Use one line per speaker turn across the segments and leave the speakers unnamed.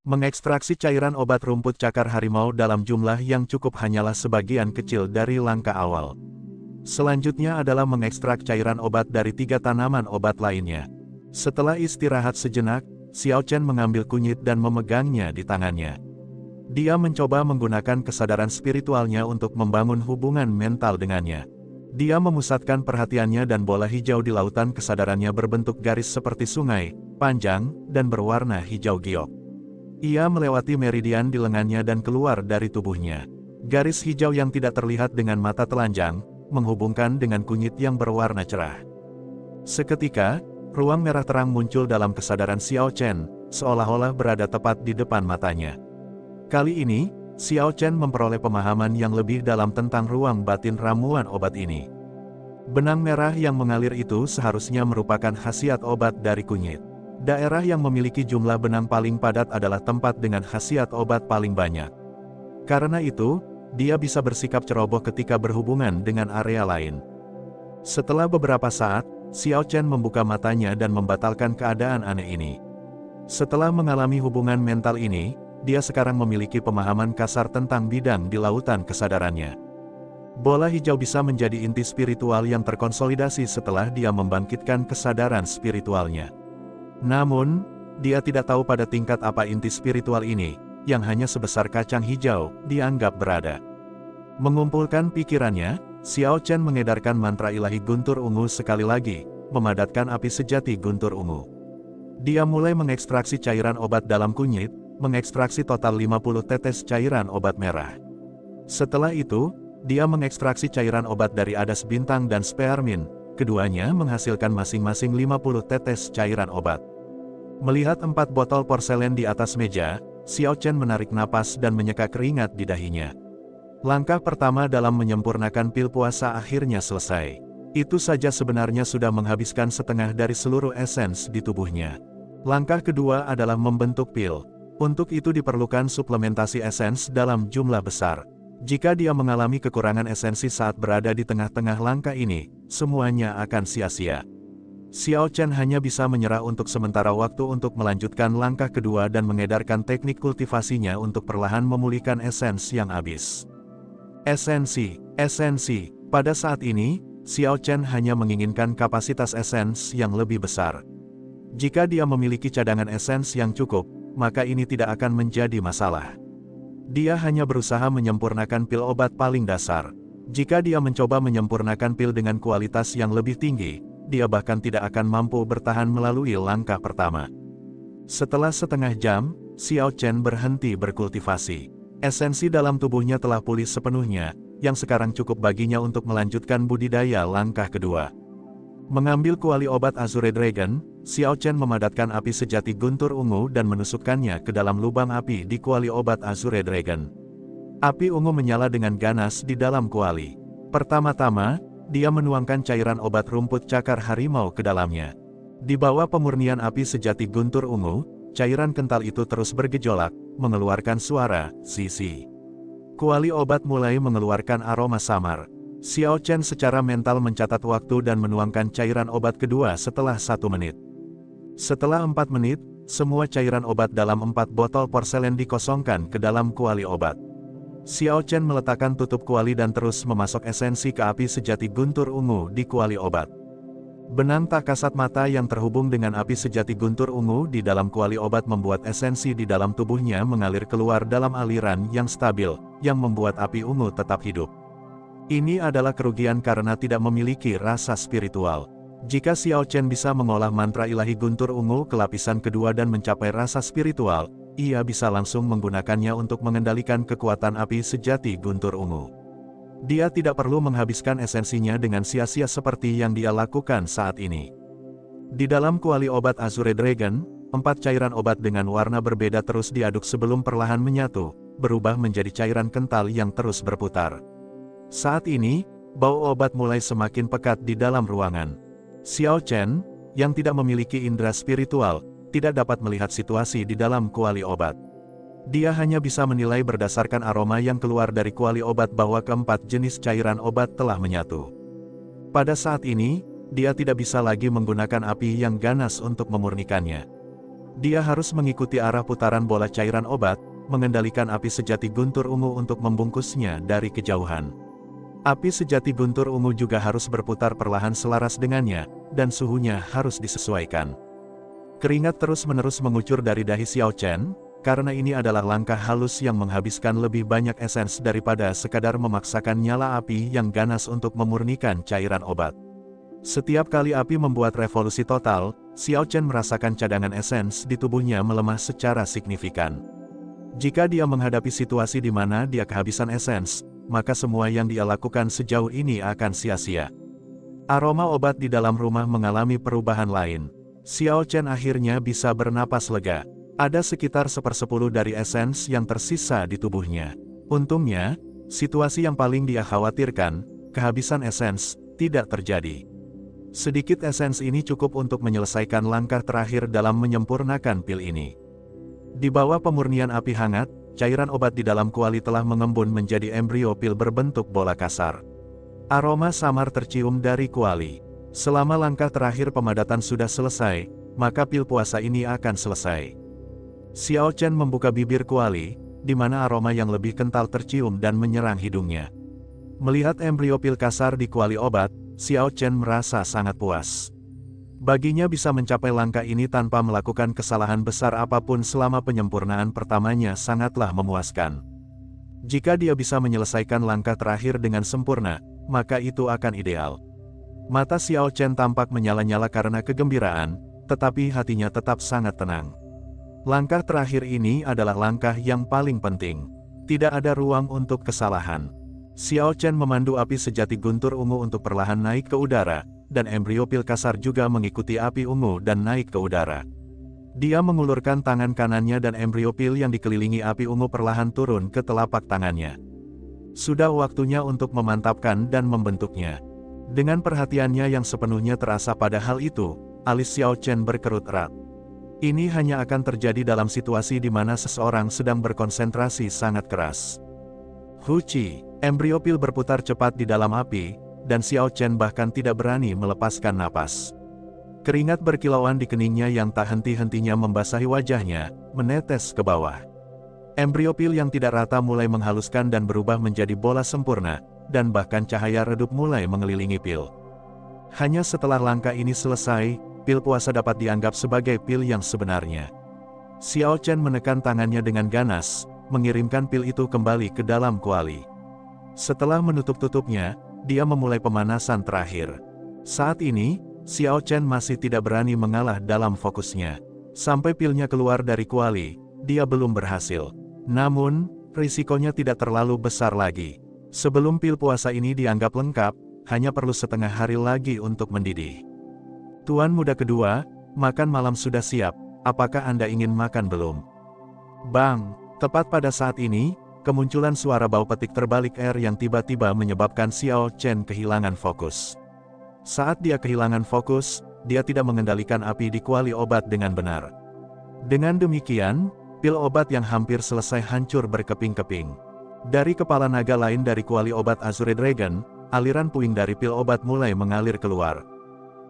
Mengekstraksi cairan obat rumput cakar harimau dalam jumlah yang cukup hanyalah sebagian kecil dari langkah awal. Selanjutnya adalah mengekstrak cairan obat dari 3 tanaman obat lainnya. Setelah istirahat sejenak, Xiao Chen mengambil kunyit dan memegangnya di tangannya. Dia mencoba menggunakan kesadaran spiritualnya untuk membangun hubungan mental dengannya. Dia memusatkan perhatiannya dan bola hijau di lautan kesadarannya berbentuk garis seperti sungai, panjang, dan berwarna hijau giok. Ia melewati meridian di lengannya dan keluar dari tubuhnya. Garis hijau yang tidak terlihat dengan mata telanjang, menghubungkan dengan kunyit yang berwarna cerah. Seketika, ruang merah terang muncul dalam kesadaran Xiao Chen, seolah-olah berada tepat di depan matanya. Kali ini, Xiao Chen memperoleh pemahaman yang lebih dalam tentang ruang batin ramuan obat ini. Benang merah yang mengalir itu seharusnya merupakan khasiat obat dari kunyit. Daerah yang memiliki jumlah benang paling padat adalah tempat dengan khasiat obat paling banyak. Karena itu, dia bisa bersikap ceroboh ketika berhubungan dengan area lain. Setelah beberapa saat, Xiao Chen membuka matanya dan membatalkan keadaan aneh ini. Setelah mengalami hubungan mental ini, dia sekarang memiliki pemahaman kasar tentang bidang di lautan kesadarannya. Bola hijau bisa menjadi inti spiritual yang terkonsolidasi setelah dia membangkitkan kesadaran spiritualnya. Namun, dia tidak tahu pada tingkat apa inti spiritual ini, yang hanya sebesar kacang hijau, dianggap berada. Mengumpulkan pikirannya, Xiao Chen mengedarkan mantra ilahi guntur ungu sekali lagi, memadatkan api sejati guntur ungu. Dia mulai mengekstraksi cairan obat dalam kunyit, mengekstraksi total 50 tetes cairan obat merah. Setelah itu, dia mengekstraksi cairan obat dari adas bintang dan spearmint. Keduanya menghasilkan masing-masing 50 tetes cairan obat. Melihat 4 botol porselen di atas meja, Xiao Chen menarik napas dan menyeka keringat di dahinya. Langkah pertama dalam menyempurnakan pil puasa akhirnya selesai. Itu saja sebenarnya sudah menghabiskan setengah dari seluruh esens di tubuhnya. Langkah kedua adalah membentuk pil. Untuk itu diperlukan suplementasi esens dalam jumlah besar. Jika dia mengalami kekurangan esensi saat berada di tengah-tengah langkah ini, semuanya akan sia-sia. Xiao Chen hanya bisa menyerah untuk sementara waktu untuk melanjutkan langkah kedua dan mengedarkan teknik kultivasinya untuk perlahan memulihkan esens yang habis. Esensi. Pada saat ini, Xiao Chen hanya menginginkan kapasitas esens yang lebih besar. Jika dia memiliki cadangan esens yang cukup, maka ini tidak akan menjadi masalah. Dia hanya berusaha menyempurnakan pil obat paling dasar. Jika dia mencoba menyempurnakan pil dengan kualitas yang lebih tinggi, dia bahkan tidak akan mampu bertahan melalui langkah pertama. Setelah setengah jam, Xiao Chen berhenti berkultivasi. Esensi dalam tubuhnya telah pulih sepenuhnya, yang sekarang cukup baginya untuk melanjutkan budidaya langkah kedua. Mengambil kuali obat Azure Dragon, Xiao Chen memadatkan api sejati guntur ungu dan menusukkannya ke dalam lubang api di kuali obat Azure Dragon. Api ungu menyala dengan ganas di dalam kuali. Pertama-tama, dia menuangkan cairan obat rumput cakar harimau ke dalamnya. Di bawah pemurnian api sejati guntur ungu, cairan kental itu terus bergejolak, mengeluarkan suara "sisi". Kuali obat mulai mengeluarkan aroma samar. Xiao Chen secara mental mencatat waktu dan menuangkan cairan obat kedua setelah 1 menit. Setelah 4 menit, semua cairan obat dalam 4 botol porselen dikosongkan ke dalam kuali obat. Xiao Chen meletakkan tutup kuali dan terus memasok esensi ke api sejati guntur ungu di kuali obat. Benang tak kasat mata yang terhubung dengan api sejati guntur ungu di dalam kuali obat membuat esensi di dalam tubuhnya mengalir keluar dalam aliran yang stabil, yang membuat api ungu tetap hidup. Ini adalah kerugian karena tidak memiliki rasa spiritual. Jika Xiao Chen bisa mengolah mantra ilahi guntur ungu ke lapisan kedua dan mencapai rasa spiritual, ia bisa langsung menggunakannya untuk mengendalikan kekuatan api sejati guntur ungu. Dia tidak perlu menghabiskan esensinya dengan sia-sia seperti yang dia lakukan saat ini. Di dalam kuali obat Azure Dragon, 4 cairan obat dengan warna berbeda terus diaduk sebelum perlahan menyatu, berubah menjadi cairan kental yang terus berputar. Saat ini, bau obat mulai semakin pekat di dalam ruangan. Xiao Chen, yang tidak memiliki indera spiritual, tidak dapat melihat situasi di dalam kuali obat. Dia hanya bisa menilai berdasarkan aroma yang keluar dari kuali obat bahwa keempat jenis cairan obat telah menyatu. Pada saat ini, dia tidak bisa lagi menggunakan api yang ganas untuk memurnikannya. Dia harus mengikuti arah putaran bola cairan obat, mengendalikan api sejati guntur ungu untuk membungkusnya dari kejauhan. Api sejati guntur ungu juga harus berputar perlahan selaras dengannya, dan suhunya harus disesuaikan. Keringat terus-menerus mengucur dari dahi Xiao Chen, karena ini adalah langkah halus yang menghabiskan lebih banyak esens daripada sekadar memaksakan nyala api yang ganas untuk memurnikan cairan obat. Setiap kali api membuat revolusi total, Xiao Chen merasakan cadangan esens di tubuhnya melemah secara signifikan. Jika dia menghadapi situasi di mana dia kehabisan esens, maka semua yang dia lakukan sejauh ini akan sia-sia. Aroma obat di dalam rumah mengalami perubahan lain. Xiao Chen akhirnya bisa bernapas lega. Ada sekitar 1/10 dari esens yang tersisa di tubuhnya. Untungnya, situasi yang paling dia khawatirkan, kehabisan esens, tidak terjadi. Sedikit esens ini cukup untuk menyelesaikan langkah terakhir dalam menyempurnakan pil ini. Di bawah pemurnian api hangat, cairan obat di dalam kuali telah mengembun menjadi embrio pil berbentuk bola kasar. Aroma samar tercium dari kuali. Selama langkah terakhir pemadatan sudah selesai, maka pil puasa ini akan selesai. Xiao Chen membuka bibir kuali, di mana aroma yang lebih kental tercium dan menyerang hidungnya. Melihat embrio pil kasar di kuali obat, Xiao Chen merasa sangat puas. Baginya bisa mencapai langkah ini tanpa melakukan kesalahan besar apapun selama penyempurnaan pertamanya sangatlah memuaskan. Jika dia bisa menyelesaikan langkah terakhir dengan sempurna, maka itu akan ideal. Mata Xiao Chen tampak menyala-nyala karena kegembiraan, tetapi hatinya tetap sangat tenang. Langkah terakhir ini adalah langkah yang paling penting. Tidak ada ruang untuk kesalahan. Xiao Chen memandu api sejati guntur ungu untuk perlahan naik ke udara, dan embrio pil kasar juga mengikuti api ungu dan naik ke udara. Dia mengulurkan tangan kanannya dan embrio pil yang dikelilingi api ungu perlahan turun ke telapak tangannya. Sudah waktunya untuk memantapkan dan membentuknya. Dengan perhatiannya yang sepenuhnya terasa pada hal itu, alis Xiao Chen berkerut erat. Ini hanya akan terjadi dalam situasi di mana seseorang sedang berkonsentrasi sangat keras. Huci, embrio pil berputar cepat di dalam api, dan Xiao Chen bahkan tidak berani melepaskan napas. Keringat berkilauan di keningnya yang tak henti-hentinya membasahi wajahnya, menetes ke bawah. Embrio pil yang tidak rata mulai menghaluskan dan berubah menjadi bola sempurna, dan bahkan cahaya redup mulai mengelilingi pil. Hanya setelah langkah ini selesai, pil puasa dapat dianggap sebagai pil yang sebenarnya. Xiao Chen menekan tangannya dengan ganas, mengirimkan pil itu kembali ke dalam kuali. Setelah menutup-tutupnya, dia memulai pemanasan terakhir. Saat ini, Xiao Chen masih tidak berani mengalah dalam fokusnya. Sampai pilnya keluar dari kuali, dia belum berhasil. Namun, risikonya tidak terlalu besar lagi. Sebelum pil puasa ini dianggap lengkap, hanya perlu setengah hari lagi untuk mendidih. Tuan muda kedua, makan malam sudah siap, apakah Anda ingin makan belum? Bang! Tepat pada saat ini, kemunculan suara bau petik terbalik air yang tiba-tiba menyebabkan Xiao Chen kehilangan fokus. Saat dia kehilangan fokus, dia tidak mengendalikan api di kuali obat dengan benar. Dengan demikian, pil obat yang hampir selesai hancur berkeping-keping. Dari kepala naga lain dari kuali obat Azure Dragon, aliran puing dari pil obat mulai mengalir keluar.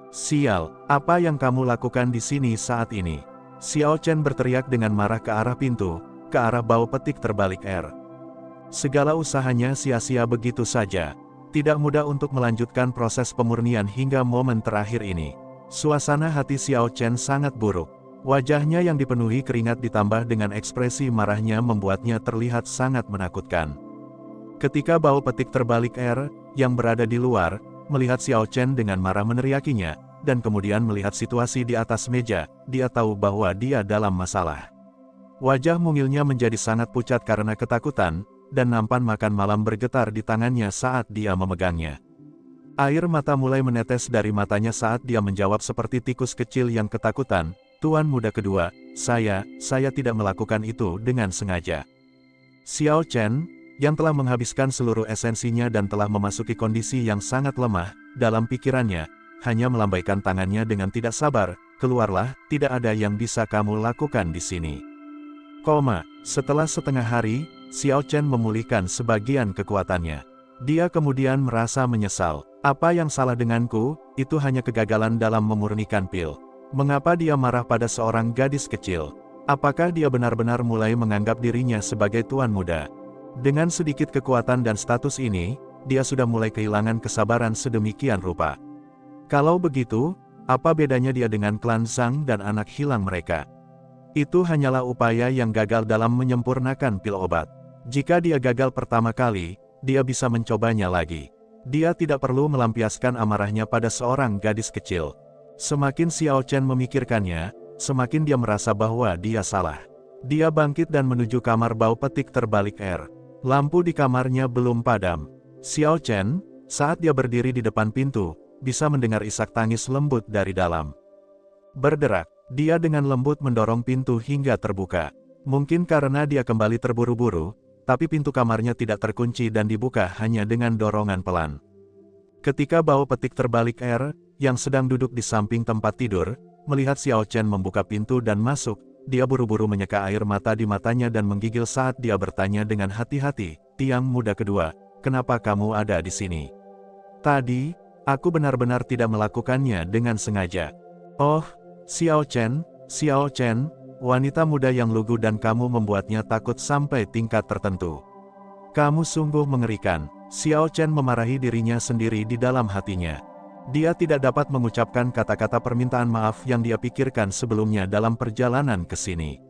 Sial, apa yang kamu lakukan di sini saat ini? Xiao Chen berteriak dengan marah ke arah pintu, ke arah bau petik terbalik air. Segala usahanya sia-sia begitu saja. Tidak mudah untuk melanjutkan proses pemurnian hingga momen terakhir ini. Suasana hati Xiao Chen sangat buruk. Wajahnya yang dipenuhi keringat ditambah dengan ekspresi marahnya membuatnya terlihat sangat menakutkan. Ketika bau petik terbalik air, yang berada di luar, melihat Xiao Chen dengan marah meneriakinya, dan kemudian melihat situasi di atas meja, dia tahu bahwa dia dalam masalah. Wajah mungilnya menjadi sangat pucat karena ketakutan, dan nampan makan malam bergetar di tangannya saat dia memegangnya. Air mata mulai menetes dari matanya saat dia menjawab seperti tikus kecil yang ketakutan, "Tuan muda kedua, saya tidak melakukan itu dengan sengaja." Xiao Chen, yang telah menghabiskan seluruh esensinya dan telah memasuki kondisi yang sangat lemah, dalam pikirannya, hanya melambaikan tangannya dengan tidak sabar, "Keluarlah, tidak ada yang bisa kamu lakukan di sini." Setelah setengah hari, Xiao Chen memulihkan sebagian kekuatannya. Dia kemudian merasa menyesal. Apa yang salah denganku, itu hanya kegagalan dalam memurnikan pil. Mengapa dia marah pada seorang gadis kecil? Apakah dia benar-benar mulai menganggap dirinya sebagai tuan muda? Dengan sedikit kekuatan dan status ini, dia sudah mulai kehilangan kesabaran sedemikian rupa. Kalau begitu, apa bedanya dia dengan klan Zhang dan anak hilang mereka? Itu hanyalah upaya yang gagal dalam menyempurnakan pil obat. Jika dia gagal pertama kali, dia bisa mencobanya lagi. Dia tidak perlu melampiaskan amarahnya pada seorang gadis kecil. Semakin Xiao Chen memikirkannya, semakin dia merasa bahwa dia salah. Dia bangkit dan menuju kamar bau petik terbalik air. Lampu di kamarnya belum padam. Xiao Chen, saat dia berdiri di depan pintu, bisa mendengar isak tangis lembut dari dalam. Berderak, dia dengan lembut mendorong pintu hingga terbuka. Mungkin karena dia kembali terburu-buru, tapi pintu kamarnya tidak terkunci dan dibuka hanya dengan dorongan pelan. Ketika bau petik terbalik air, yang sedang duduk di samping tempat tidur, melihat Xiao Chen membuka pintu dan masuk, dia buru-buru menyeka air mata di matanya dan menggigil saat dia bertanya dengan hati-hati, "Tiang muda kedua, kenapa kamu ada di sini?" "Tadi, aku benar-benar tidak melakukannya dengan sengaja." "Oh, Xiao Chen, wanita muda yang lugu dan kamu membuatnya takut sampai tingkat tertentu. Kamu sungguh mengerikan." Xiao Chen memarahi dirinya sendiri di dalam hatinya. Dia tidak dapat mengucapkan kata-kata permintaan maaf yang dia pikirkan sebelumnya dalam perjalanan ke sini.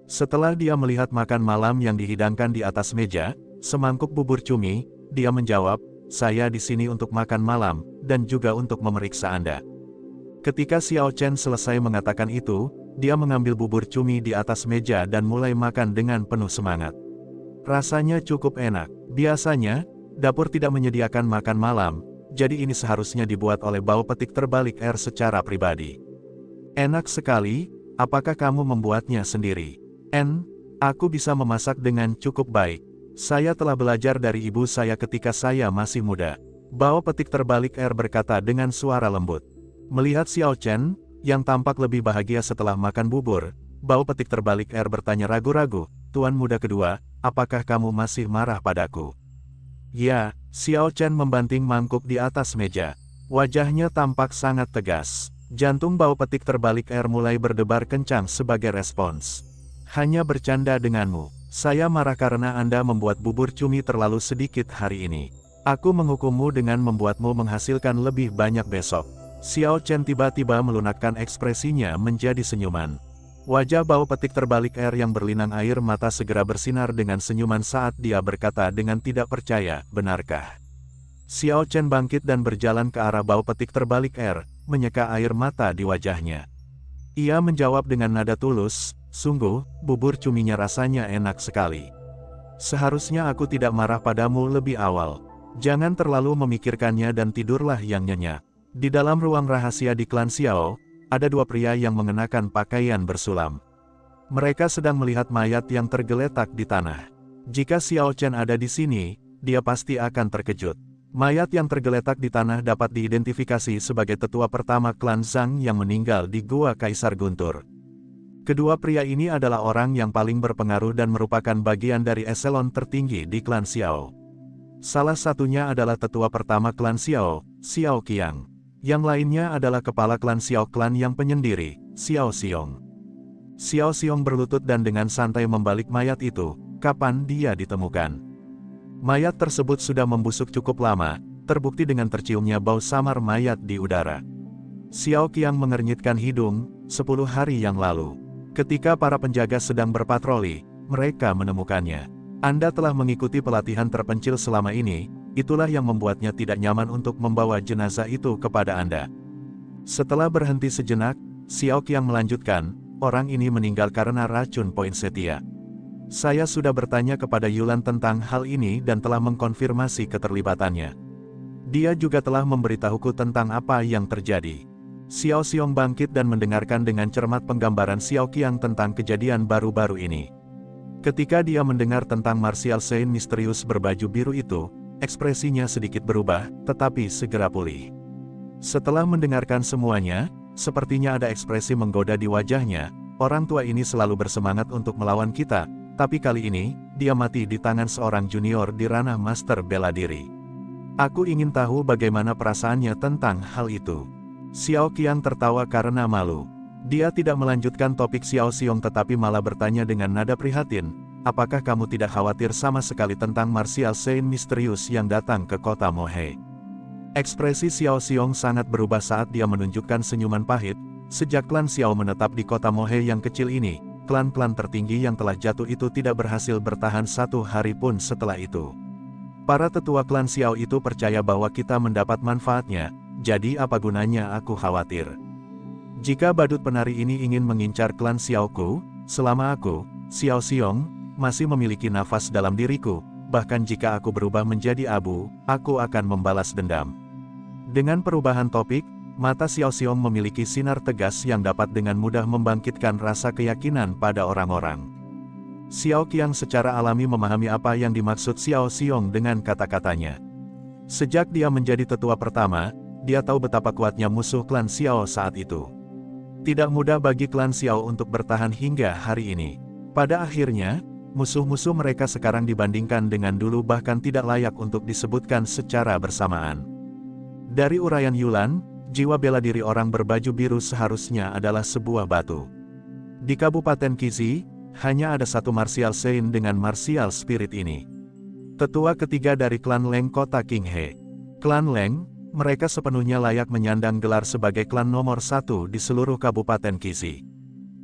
Setelah dia melihat makan malam yang dihidangkan di atas meja, semangkuk bubur cumi, dia menjawab, "Saya di sini untuk makan malam, dan juga untuk memeriksa Anda." Ketika Xiao Chen selesai mengatakan itu, dia mengambil bubur cumi di atas meja dan mulai makan dengan penuh semangat. Rasanya cukup enak. Biasanya, dapur tidak menyediakan makan malam, jadi ini seharusnya dibuat oleh bau petik terbalik air secara pribadi. "Enak sekali, apakah kamu membuatnya sendiri?" Aku bisa memasak dengan cukup baik. Saya telah belajar dari ibu saya ketika saya masih muda." Bau petik terbalik air berkata dengan suara lembut. Melihat Xiao Chen, yang tampak lebih bahagia setelah makan bubur, bau petik terbalik air bertanya ragu-ragu, "Tuan muda kedua, apakah kamu masih marah padaku?" "Ya," Xiao Chen membanting mangkuk di atas meja. Wajahnya tampak sangat tegas. Jantung bau petik terbalik air mulai berdebar kencang sebagai respons. "Hanya bercanda denganmu. Saya marah karena Anda membuat bubur cumi terlalu sedikit hari ini. Aku menghukummu dengan membuatmu menghasilkan lebih banyak besok." Xiao Chen tiba-tiba melunakkan ekspresinya menjadi senyuman. Wajah bau petik terbalik air yang berlinang air mata segera bersinar dengan senyuman saat dia berkata dengan tidak percaya, "Benarkah?" Xiao Chen bangkit dan berjalan ke arah bau petik terbalik air, menyeka air mata di wajahnya. Ia menjawab dengan nada tulus, "Sungguh, bubur cuminya rasanya enak sekali. Seharusnya aku tidak marah padamu lebih awal. Jangan terlalu memikirkannya dan tidurlah yang nyenyak." Di dalam ruang rahasia di klan Xiao, ada dua pria yang mengenakan pakaian bersulam. Mereka sedang melihat mayat yang tergeletak di tanah. Jika Xiao Chen ada di sini, dia pasti akan terkejut. Mayat yang tergeletak di tanah dapat diidentifikasi sebagai tetua pertama klan Zhang yang meninggal di Gua Kaisar Guntur. Kedua pria ini adalah orang yang paling berpengaruh dan merupakan bagian dari eselon tertinggi di klan Xiao. Salah satunya adalah tetua pertama klan Xiao, Xiao Qiang. Yang lainnya adalah kepala klan Xiao klan yang penyendiri, Xiao Xiong. Xiao Xiong berlutut dan dengan santai membalik mayat itu. Kapan dia ditemukan? Mayat tersebut sudah membusuk cukup lama, terbukti dengan terciumnya bau samar mayat di udara. Xiao Qiang mengernyitkan hidung, 10 hari yang lalu. Ketika para penjaga sedang berpatroli, mereka menemukannya. Anda telah mengikuti pelatihan terpencil selama ini, itulah yang membuatnya tidak nyaman untuk membawa jenazah itu kepada Anda. Setelah berhenti sejenak, Xiao Qiang melanjutkan, "Orang ini meninggal karena racun poinsettia. Saya sudah bertanya kepada Yulan tentang hal ini dan telah mengkonfirmasi keterlibatannya. Dia juga telah memberitahuku tentang apa yang terjadi." Xiao Xiong bangkit dan mendengarkan dengan cermat penggambaran Xiao Qiang tentang kejadian baru-baru ini. Ketika dia mendengar tentang martial saint misterius berbaju biru itu, ekspresinya sedikit berubah, tetapi segera pulih. Setelah mendengarkan semuanya, sepertinya ada ekspresi menggoda di wajahnya. "Orang tua ini selalu bersemangat untuk melawan kita, tapi kali ini, dia mati di tangan seorang junior di ranah master bela diri. Aku ingin tahu bagaimana perasaannya tentang hal itu." Xiao Qiang tertawa karena malu. Dia tidak melanjutkan topik Xiao Xiong tetapi malah bertanya dengan nada prihatin, apakah kamu tidak khawatir sama sekali tentang martial saint misterius yang datang ke kota Mohe? Ekspresi Xiao Xiong sangat berubah saat dia menunjukkan senyuman pahit. Sejak klan Xiao menetap di kota Mohe yang kecil ini, klan-klan tertinggi yang telah jatuh itu tidak berhasil bertahan 1 hari pun setelah itu. Para tetua klan Xiao itu percaya bahwa kita mendapat manfaatnya, jadi apa gunanya aku khawatir? Jika badut penari ini ingin mengincar klan Xiaoku, selama aku, Xiao Xiong, masih memiliki nafas dalam diriku, bahkan jika aku berubah menjadi abu, aku akan membalas dendam. Dengan perubahan topik, mata Xiao Xiong memiliki sinar tegas yang dapat dengan mudah membangkitkan rasa keyakinan pada orang-orang. Xiao Qiang secara alami memahami apa yang dimaksud Xiao Xiong dengan kata-katanya. Sejak dia menjadi tetua pertama, dia tahu betapa kuatnya musuh klan Xiao saat itu. Tidak mudah bagi klan Xiao untuk bertahan hingga hari ini. Pada akhirnya, musuh-musuh mereka sekarang dibandingkan dengan dulu bahkan tidak layak untuk disebutkan secara bersamaan. Dari uraian Yulan, jiwa bela diri orang berbaju biru seharusnya adalah sebuah batu. Di Kabupaten Qizi, hanya ada satu martial saint dengan martial spirit ini. Tetua ketiga dari klan Leng kota Qinghe. Klan Leng, mereka sepenuhnya layak menyandang gelar sebagai klan nomor 1 di seluruh Kabupaten Qizi.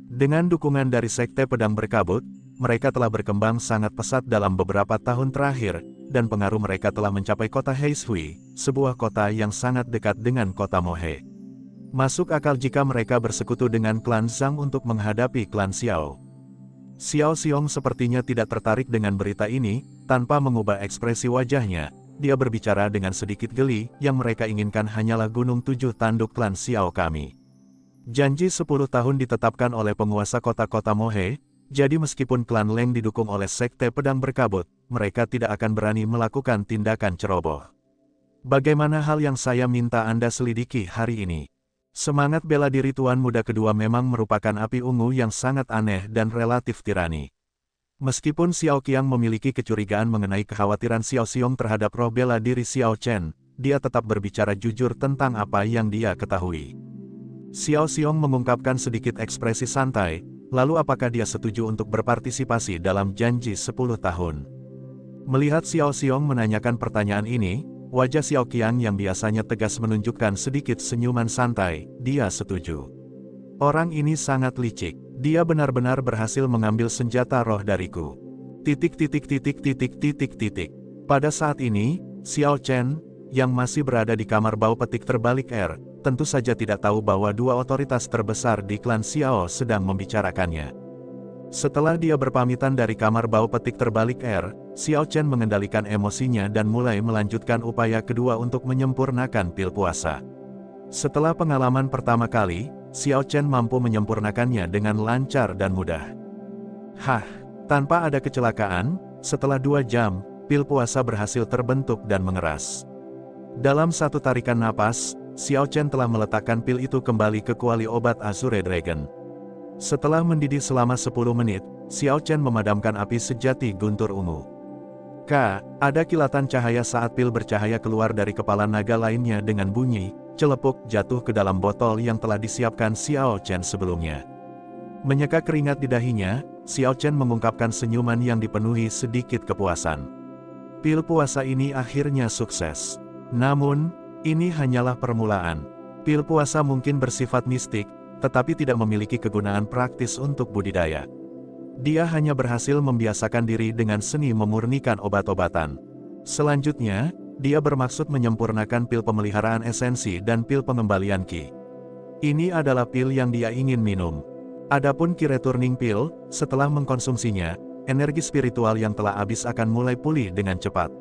Dengan dukungan dari Sekte Pedang Berkabut, mereka telah berkembang sangat pesat dalam beberapa tahun terakhir, dan pengaruh mereka telah mencapai kota Heishui, sebuah kota yang sangat dekat dengan kota Mohe. Masuk akal jika mereka bersekutu dengan klan Zhang untuk menghadapi klan Xiao. Xiao Xiong sepertinya tidak tertarik dengan berita ini, tanpa mengubah ekspresi wajahnya. Dia berbicara dengan sedikit geli, yang mereka inginkan hanyalah gunung 7 tanduk klan Xiao kami. Janji 10 tahun ditetapkan oleh penguasa kota-kota Mohe, jadi meskipun klan Leng didukung oleh Sekte Pedang Berkabut, mereka tidak akan berani melakukan tindakan ceroboh. Bagaimana hal yang saya minta Anda selidiki hari ini? Semangat bela diri Tuan Muda kedua memang merupakan api ungu yang sangat aneh dan relatif tirani. Meskipun Xiao Qiang memiliki kecurigaan mengenai kekhawatiran Xiao Xiong terhadap roh bela diri Xiao Chen, dia tetap berbicara jujur tentang apa yang dia ketahui. Xiao Xiong mengungkapkan sedikit ekspresi santai, lalu apakah dia setuju untuk berpartisipasi dalam janji 10 tahun? Melihat Xiao Xiong menanyakan pertanyaan ini, wajah Xiao Qiang yang biasanya tegas menunjukkan sedikit senyuman santai, dia setuju. Orang ini sangat licik. Dia benar-benar berhasil mengambil senjata roh dariku. Pada saat ini, Xiao Chen, yang masih berada di kamar bau petik terbalik tentu saja tidak tahu bahwa dua otoritas terbesar di klan Xiao sedang membicarakannya. Setelah dia berpamitan dari kamar bau petik terbalik Xiao Chen mengendalikan emosinya dan mulai melanjutkan upaya kedua untuk menyempurnakan pil puasa. Setelah pengalaman pertama kali, Xiao Chen mampu menyempurnakannya dengan lancar dan mudah. Tanpa ada kecelakaan, setelah 2 jam, pil puasa berhasil terbentuk dan mengeras. Dalam satu tarikan napas, Xiao Chen telah meletakkan pil itu kembali ke kuali obat Azure Dragon. Setelah mendidih selama 10 menit, Xiao Chen memadamkan api sejati guntur ungu. Ada kilatan cahaya saat pil bercahaya keluar dari kepala naga lainnya dengan bunyi, celepuk jatuh ke dalam botol yang telah disiapkan Xiao Chen sebelumnya. Menyeka keringat di dahinya, Xiao Chen mengungkapkan senyuman yang dipenuhi sedikit kepuasan. Pil puasa ini akhirnya sukses. Namun, ini hanyalah permulaan. Pil puasa mungkin bersifat mistik, tetapi tidak memiliki kegunaan praktis untuk budidaya. Dia hanya berhasil membiasakan diri dengan seni memurnikan obat-obatan. Selanjutnya, dia bermaksud menyempurnakan pil pemeliharaan esensi dan pil pengembalian Qi. Ini adalah pil yang dia ingin minum. Adapun Qi Returning Pill, setelah mengkonsumsinya, energi spiritual yang telah habis akan mulai pulih dengan cepat.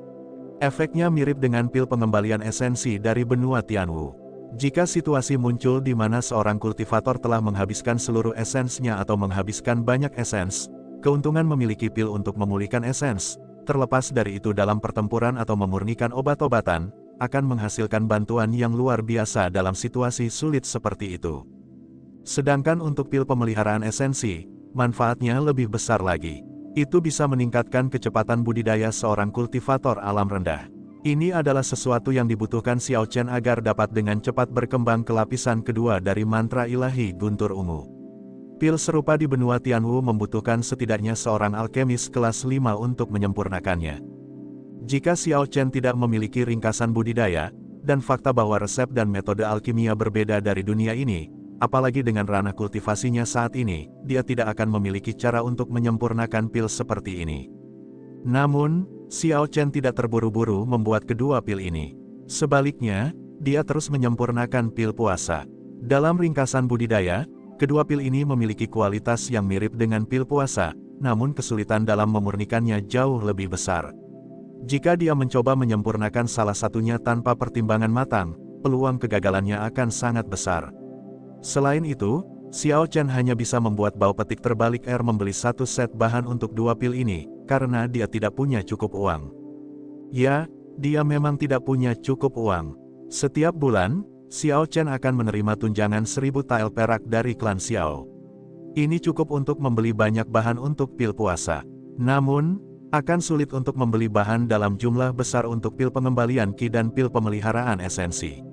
Efeknya mirip dengan pil pengembalian esensi dari benua Tianwu. Jika situasi muncul di mana seorang kultivator telah menghabiskan seluruh esensnya atau menghabiskan banyak esens, keuntungan memiliki pil untuk memulihkan esens, terlepas dari itu dalam pertempuran atau memurnikan obat-obatan, akan menghasilkan bantuan yang luar biasa dalam situasi sulit seperti itu. Sedangkan untuk pil pemeliharaan esensi, manfaatnya lebih besar lagi. Itu bisa meningkatkan kecepatan budidaya seorang kultivator alam rendah. Ini adalah sesuatu yang dibutuhkan Xiao Chen agar dapat dengan cepat berkembang ke lapisan kedua dari mantra ilahi guntur ungu. Pil serupa di benua Tianwu membutuhkan setidaknya seorang alkemis kelas 5 untuk menyempurnakannya. Jika Xiao Chen tidak memiliki ringkasan budidaya, dan fakta bahwa resep dan metode alkimia berbeda dari dunia ini, apalagi dengan ranah kultivasinya saat ini, dia tidak akan memiliki cara untuk menyempurnakan pil seperti ini. Namun, Xiao Chen tidak terburu-buru membuat kedua pil ini. Sebaliknya, dia terus menyempurnakan pil puasa. Dalam ringkasan budidaya, kedua pil ini memiliki kualitas yang mirip dengan pil puasa, namun kesulitan dalam memurnikannya jauh lebih besar. Jika dia mencoba menyempurnakan salah satunya tanpa pertimbangan matang, peluang kegagalannya akan sangat besar. Selain itu, Xiao Chen hanya bisa membuat bau petik terbalik R membeli satu set bahan untuk dua pil ini, karena dia tidak punya cukup uang. Ya, dia memang tidak punya cukup uang. Setiap bulan, Xiao Chen akan menerima tunjangan 1000 tael perak dari klan Xiao. Ini cukup untuk membeli banyak bahan untuk pil puasa. Namun, akan sulit untuk membeli bahan dalam jumlah besar untuk pil pengembalian Qi dan pil pemeliharaan esensi.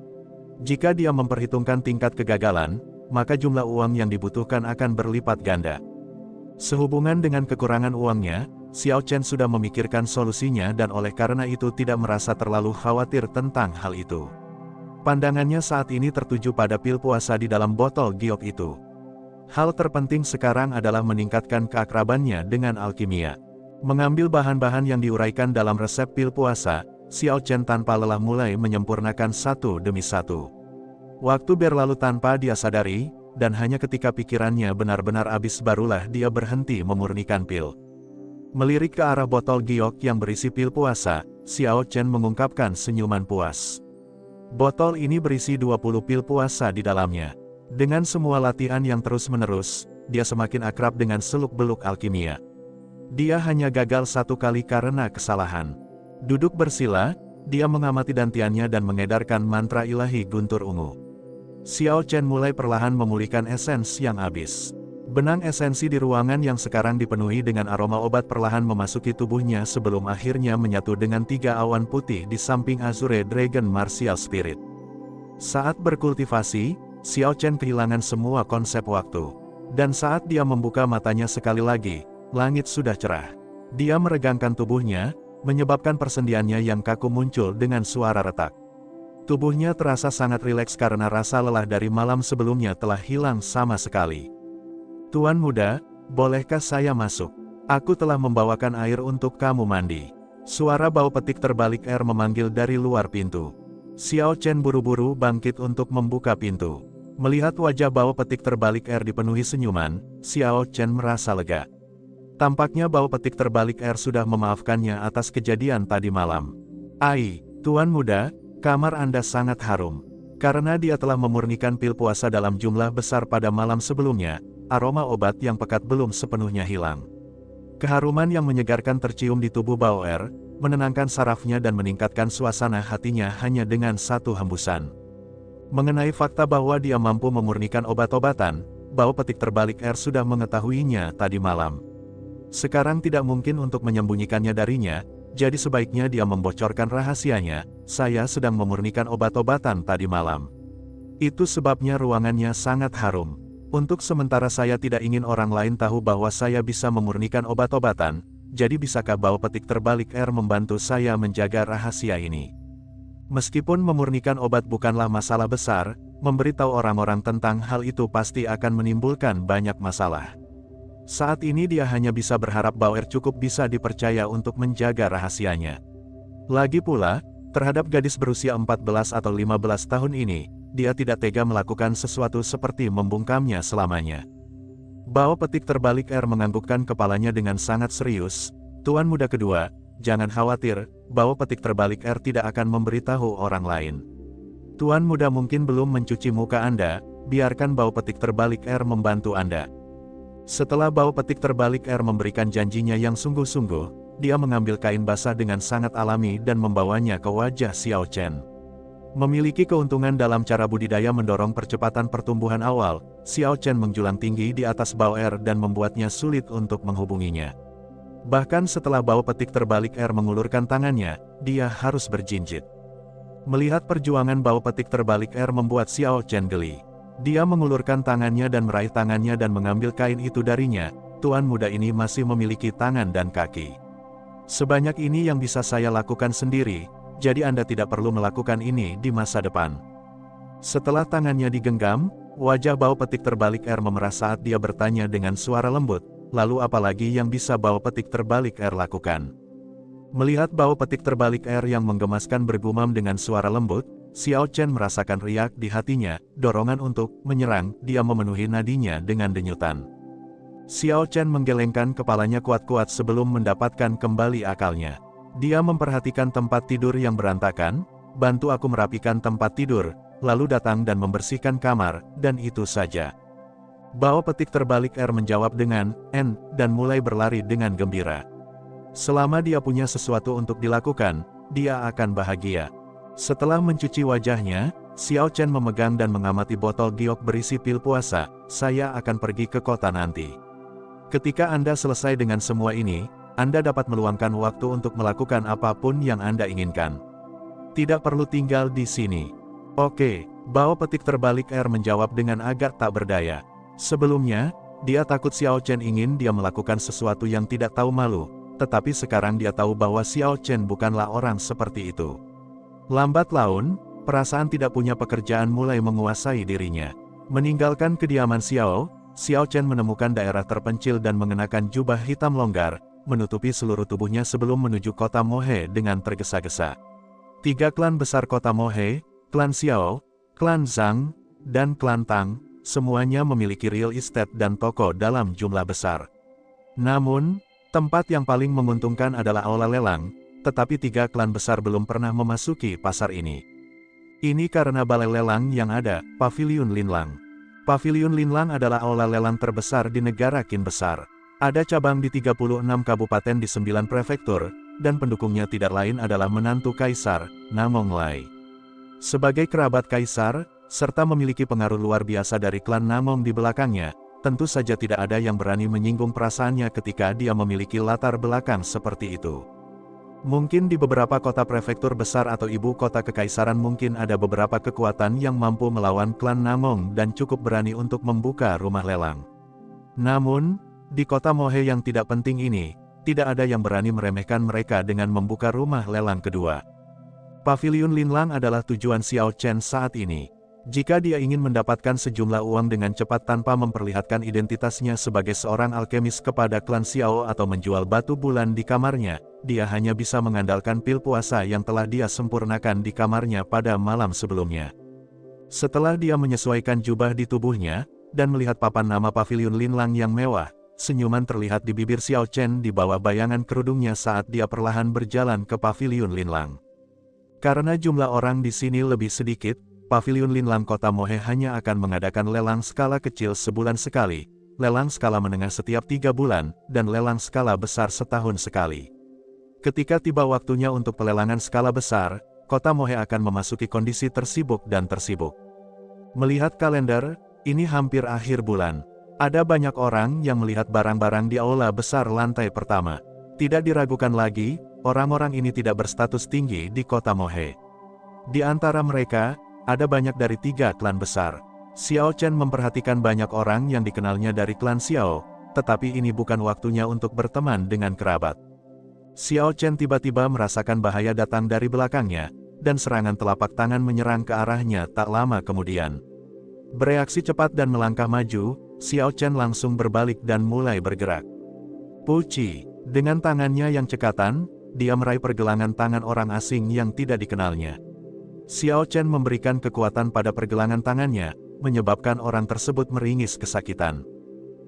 Jika dia memperhitungkan tingkat kegagalan, maka jumlah uang yang dibutuhkan akan berlipat ganda. Sehubungan dengan kekurangan uangnya, Xiao Chen sudah memikirkan solusinya dan oleh karena itu tidak merasa terlalu khawatir tentang hal itu. Pandangannya saat ini tertuju pada pil puasa di dalam botol giok itu. Hal terpenting sekarang adalah meningkatkan keakrabannya dengan alkimia. Mengambil bahan-bahan yang diuraikan dalam resep pil puasa, Xiao Chen tanpa lelah mulai menyempurnakan satu demi satu. Waktu berlalu tanpa dia sadari, dan hanya ketika pikirannya benar-benar habis barulah dia berhenti memurnikan pil. Melirik ke arah botol giok yang berisi pil puasa, Xiao Chen mengungkapkan senyuman puas. Botol ini berisi 20 pil puasa di dalamnya. Dengan semua latihan yang terus-menerus, dia semakin akrab dengan seluk-beluk alkimia. Dia hanya gagal satu kali karena kesalahan. Duduk bersila, dia mengamati dantiannya dan mengedarkan mantra ilahi guntur ungu. Xiao Chen mulai perlahan memulihkan esens yang habis. Benang esensi di ruangan yang sekarang dipenuhi dengan aroma obat perlahan memasuki tubuhnya sebelum akhirnya menyatu dengan 3 awan putih di samping Azure Dragon Martial Spirit. Saat berkultivasi, Xiao Chen kehilangan semua konsep waktu. Dan saat dia membuka matanya sekali lagi, langit sudah cerah. Dia meregangkan tubuhnya, menyebabkan persendiannya yang kaku muncul dengan suara retak. Tubuhnya terasa sangat rileks karena rasa lelah dari malam sebelumnya telah hilang sama sekali. Tuan muda, bolehkah saya masuk? Aku telah membawakan air untuk kamu mandi. Suara bau petik terbalik R memanggil dari luar pintu. Xiao Chen buru-buru bangkit untuk membuka pintu. Melihat wajah bau petik terbalik R dipenuhi senyuman, Xiao Chen merasa lega. Tampaknya bau petik terbalik R sudah memaafkannya atas kejadian tadi malam. Ai, Tuan muda, kamar Anda sangat harum. Karena dia telah memurnikan pil puasa dalam jumlah besar pada malam sebelumnya, aroma obat yang pekat belum sepenuhnya hilang. Keharuman yang menyegarkan tercium di tubuh Bao Er, menenangkan sarafnya dan meningkatkan suasana hatinya hanya dengan satu hembusan. Mengenai fakta bahwa dia mampu memurnikan obat-obatan, bau petik terbalik R sudah mengetahuinya tadi malam. Sekarang tidak mungkin untuk menyembunyikannya darinya, jadi sebaiknya dia membocorkan rahasianya. Saya sedang memurnikan obat-obatan tadi malam. Itu sebabnya ruangannya sangat harum. Untuk sementara saya tidak ingin orang lain tahu bahwa saya bisa memurnikan obat-obatan, jadi bisakah bau petik terbalik R membantu saya menjaga rahasia ini? Meskipun memurnikan obat bukanlah masalah besar, memberitahu orang-orang tentang hal itu pasti akan menimbulkan banyak masalah. Saat ini dia hanya bisa berharap Bao Er cukup bisa dipercaya untuk menjaga rahasianya. Lagi pula, terhadap gadis berusia 14 atau 15 tahun ini, dia tidak tega melakukan sesuatu seperti membungkamnya selamanya. Bau petik terbalik R menganggukkan kepalanya dengan sangat serius. Tuan muda kedua, jangan khawatir, bau petik terbalik R tidak akan memberitahu orang lain. Tuan muda mungkin belum mencuci muka Anda, biarkan bau petik terbalik R membantu Anda. Setelah bau petik terbalik R memberikan janjinya yang sungguh-sungguh, dia mengambil kain basah dengan sangat alami dan membawanya ke wajah Xiao Chen. Memiliki keuntungan dalam cara budidaya mendorong percepatan pertumbuhan awal, Xiao Chen menjulang tinggi di atas Bao Er dan membuatnya sulit untuk menghubunginya. Bahkan setelah bau petik terbalik R mengulurkan tangannya, dia harus berjinjit. Melihat perjuangan bau petik terbalik R membuat Xiao Chen geli. Dia mengulurkan tangannya dan meraih tangannya dan mengambil kain itu darinya. Tuan muda ini masih memiliki tangan dan kaki. Sebanyak ini yang bisa saya lakukan sendiri, jadi Anda tidak perlu melakukan ini di masa depan. Setelah tangannya digenggam, wajah Bao Petik Terbalik R memerah saat dia bertanya dengan suara lembut, lalu apalagi yang bisa Bao Petik Terbalik R lakukan? Melihat Bao Petik Terbalik R yang menggemaskan bergumam dengan suara lembut, Xiao Chen merasakan riak di hatinya, dorongan untuk menyerang, dia memenuhi nadinya dengan denyutan. Xiao Chen menggelengkan kepalanya kuat-kuat sebelum mendapatkan kembali akalnya. Dia memperhatikan tempat tidur yang berantakan, bantu aku merapikan tempat tidur, lalu datang dan membersihkan kamar, dan itu saja. Bao Petik Terbalik R menjawab dengan "N" dan mulai berlari dengan gembira. Selama dia punya sesuatu untuk dilakukan, dia akan bahagia. Setelah mencuci wajahnya, Xiao Chen memegang dan mengamati botol giok berisi pil puasa. Saya akan pergi ke kota nanti. Ketika Anda selesai dengan semua ini, Anda dapat meluangkan waktu untuk melakukan apapun yang Anda inginkan. Tidak perlu tinggal di sini. Oke, Bao Petik Terbalik R menjawab dengan agak tak berdaya. Sebelumnya, dia takut Xiao Chen ingin dia melakukan sesuatu yang tidak tahu malu, tetapi sekarang dia tahu bahwa Xiao Chen bukanlah orang seperti itu. Lambat laun, perasaan tidak punya pekerjaan mulai menguasai dirinya. Meninggalkan kediaman Xiao Chen menemukan daerah terpencil dan mengenakan jubah hitam longgar, menutupi seluruh tubuhnya sebelum menuju kota Mohe dengan tergesa-gesa. 3 klan besar kota Mohe, klan Xiao, klan Zhang, dan klan Tang, semuanya memiliki real estate dan toko dalam jumlah besar. Namun, tempat yang paling menguntungkan adalah aula lelang, tetapi 3 klan besar belum pernah memasuki pasar ini. Ini karena balai lelang yang ada, Paviliun Linlang. Paviliun Linlang adalah aula lelang terbesar di negara Qin besar. Ada cabang di 36 kabupaten di 9 prefektur, dan pendukungnya tidak lain adalah menantu Kaisar, Namong Lai. Sebagai kerabat Kaisar, serta memiliki pengaruh luar biasa dari klan Namong di belakangnya, tentu saja tidak ada yang berani menyinggung perasaannya ketika dia memiliki latar belakang seperti itu. Mungkin di beberapa kota prefektur besar atau ibu kota kekaisaran mungkin ada beberapa kekuatan yang mampu melawan klan Namong dan cukup berani untuk membuka rumah lelang. Namun, di kota Mohe yang tidak penting ini, tidak ada yang berani meremehkan mereka dengan membuka rumah lelang kedua. Paviliun Linlang adalah tujuan Xiao Chen saat ini. Jika dia ingin mendapatkan sejumlah uang dengan cepat tanpa memperlihatkan identitasnya sebagai seorang alkemis kepada klan Xiao atau menjual batu bulan di kamarnya, dia hanya bisa mengandalkan pil puasa yang telah dia sempurnakan di kamarnya pada malam sebelumnya. Setelah dia menyesuaikan jubah di tubuhnya, dan melihat papan nama Paviliun Linlang yang mewah, senyuman terlihat di bibir Xiao Chen di bawah bayangan kerudungnya saat dia perlahan berjalan ke Paviliun Linlang. Karena jumlah orang di sini lebih sedikit, Paviliun Linlang Kota Mohe hanya akan mengadakan lelang skala kecil sebulan sekali, lelang skala menengah setiap 3 bulan, dan lelang skala besar setahun sekali. Ketika tiba waktunya untuk pelelangan skala besar, Kota Mohe akan memasuki kondisi tersibuk dan tersibuk. Melihat kalender, ini hampir akhir bulan. Ada banyak orang yang melihat barang-barang di aula besar lantai pertama. Tidak diragukan lagi, orang-orang ini tidak berstatus tinggi di Kota Mohe. Di antara mereka, ada banyak dari 3 klan besar. Xiao Chen memperhatikan banyak orang yang dikenalnya dari klan Xiao, tetapi ini bukan waktunya untuk berteman dengan kerabat. Xiao Chen tiba-tiba merasakan bahaya datang dari belakangnya, dan serangan telapak tangan menyerang ke arahnya tak lama kemudian. Bereaksi cepat dan melangkah maju, Xiao Chen langsung berbalik dan mulai bergerak. Puci, dengan tangannya yang cekatan, dia meraih pergelangan tangan orang asing yang tidak dikenalnya. Xiao Chen memberikan kekuatan pada pergelangan tangannya, menyebabkan orang tersebut meringis kesakitan.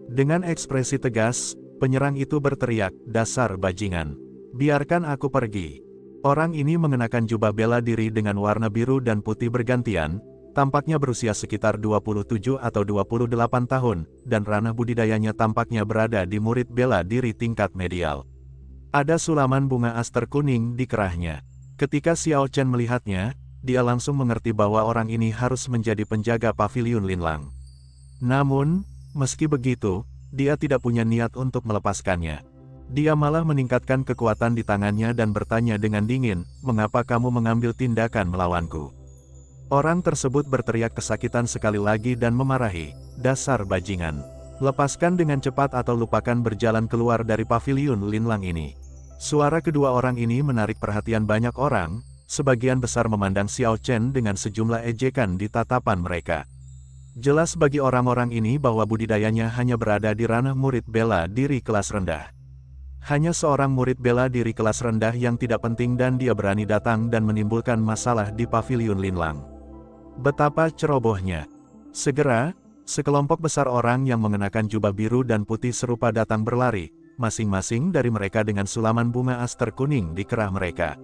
Dengan ekspresi tegas, penyerang itu berteriak, "Dasar bajingan! Biarkan aku pergi." Orang ini mengenakan jubah bela diri dengan warna biru dan putih bergantian, tampaknya berusia sekitar 27 atau 28 tahun, dan ranah budidayanya tampaknya berada di murid bela diri tingkat medial. Ada sulaman bunga aster kuning di kerahnya. Ketika Xiao Chen melihatnya, dia langsung mengerti bahwa orang ini harus menjadi penjaga Paviliun Linlang. Namun, meski begitu, dia tidak punya niat untuk melepaskannya. Dia malah meningkatkan kekuatan di tangannya dan bertanya dengan dingin, "Mengapa kamu mengambil tindakan melawanku?" Orang tersebut berteriak kesakitan sekali lagi dan memarahi, "Dasar bajingan. Lepaskan dengan cepat atau lupakan berjalan keluar dari paviliun linlang ini." Suara kedua orang ini menarik perhatian banyak orang, sebagian besar memandang Xiao Chen dengan sejumlah ejekan di tatapan mereka. Jelas bagi orang-orang ini bahwa budidayanya hanya berada di ranah murid bela diri kelas rendah. Hanya seorang murid bela diri kelas rendah yang tidak penting dan dia berani datang dan menimbulkan masalah di paviliun linlang. Betapa cerobohnya. Segera, sekelompok besar orang yang mengenakan jubah biru dan putih serupa datang berlari, masing-masing dari mereka dengan sulaman bunga aster kuning di kerah mereka.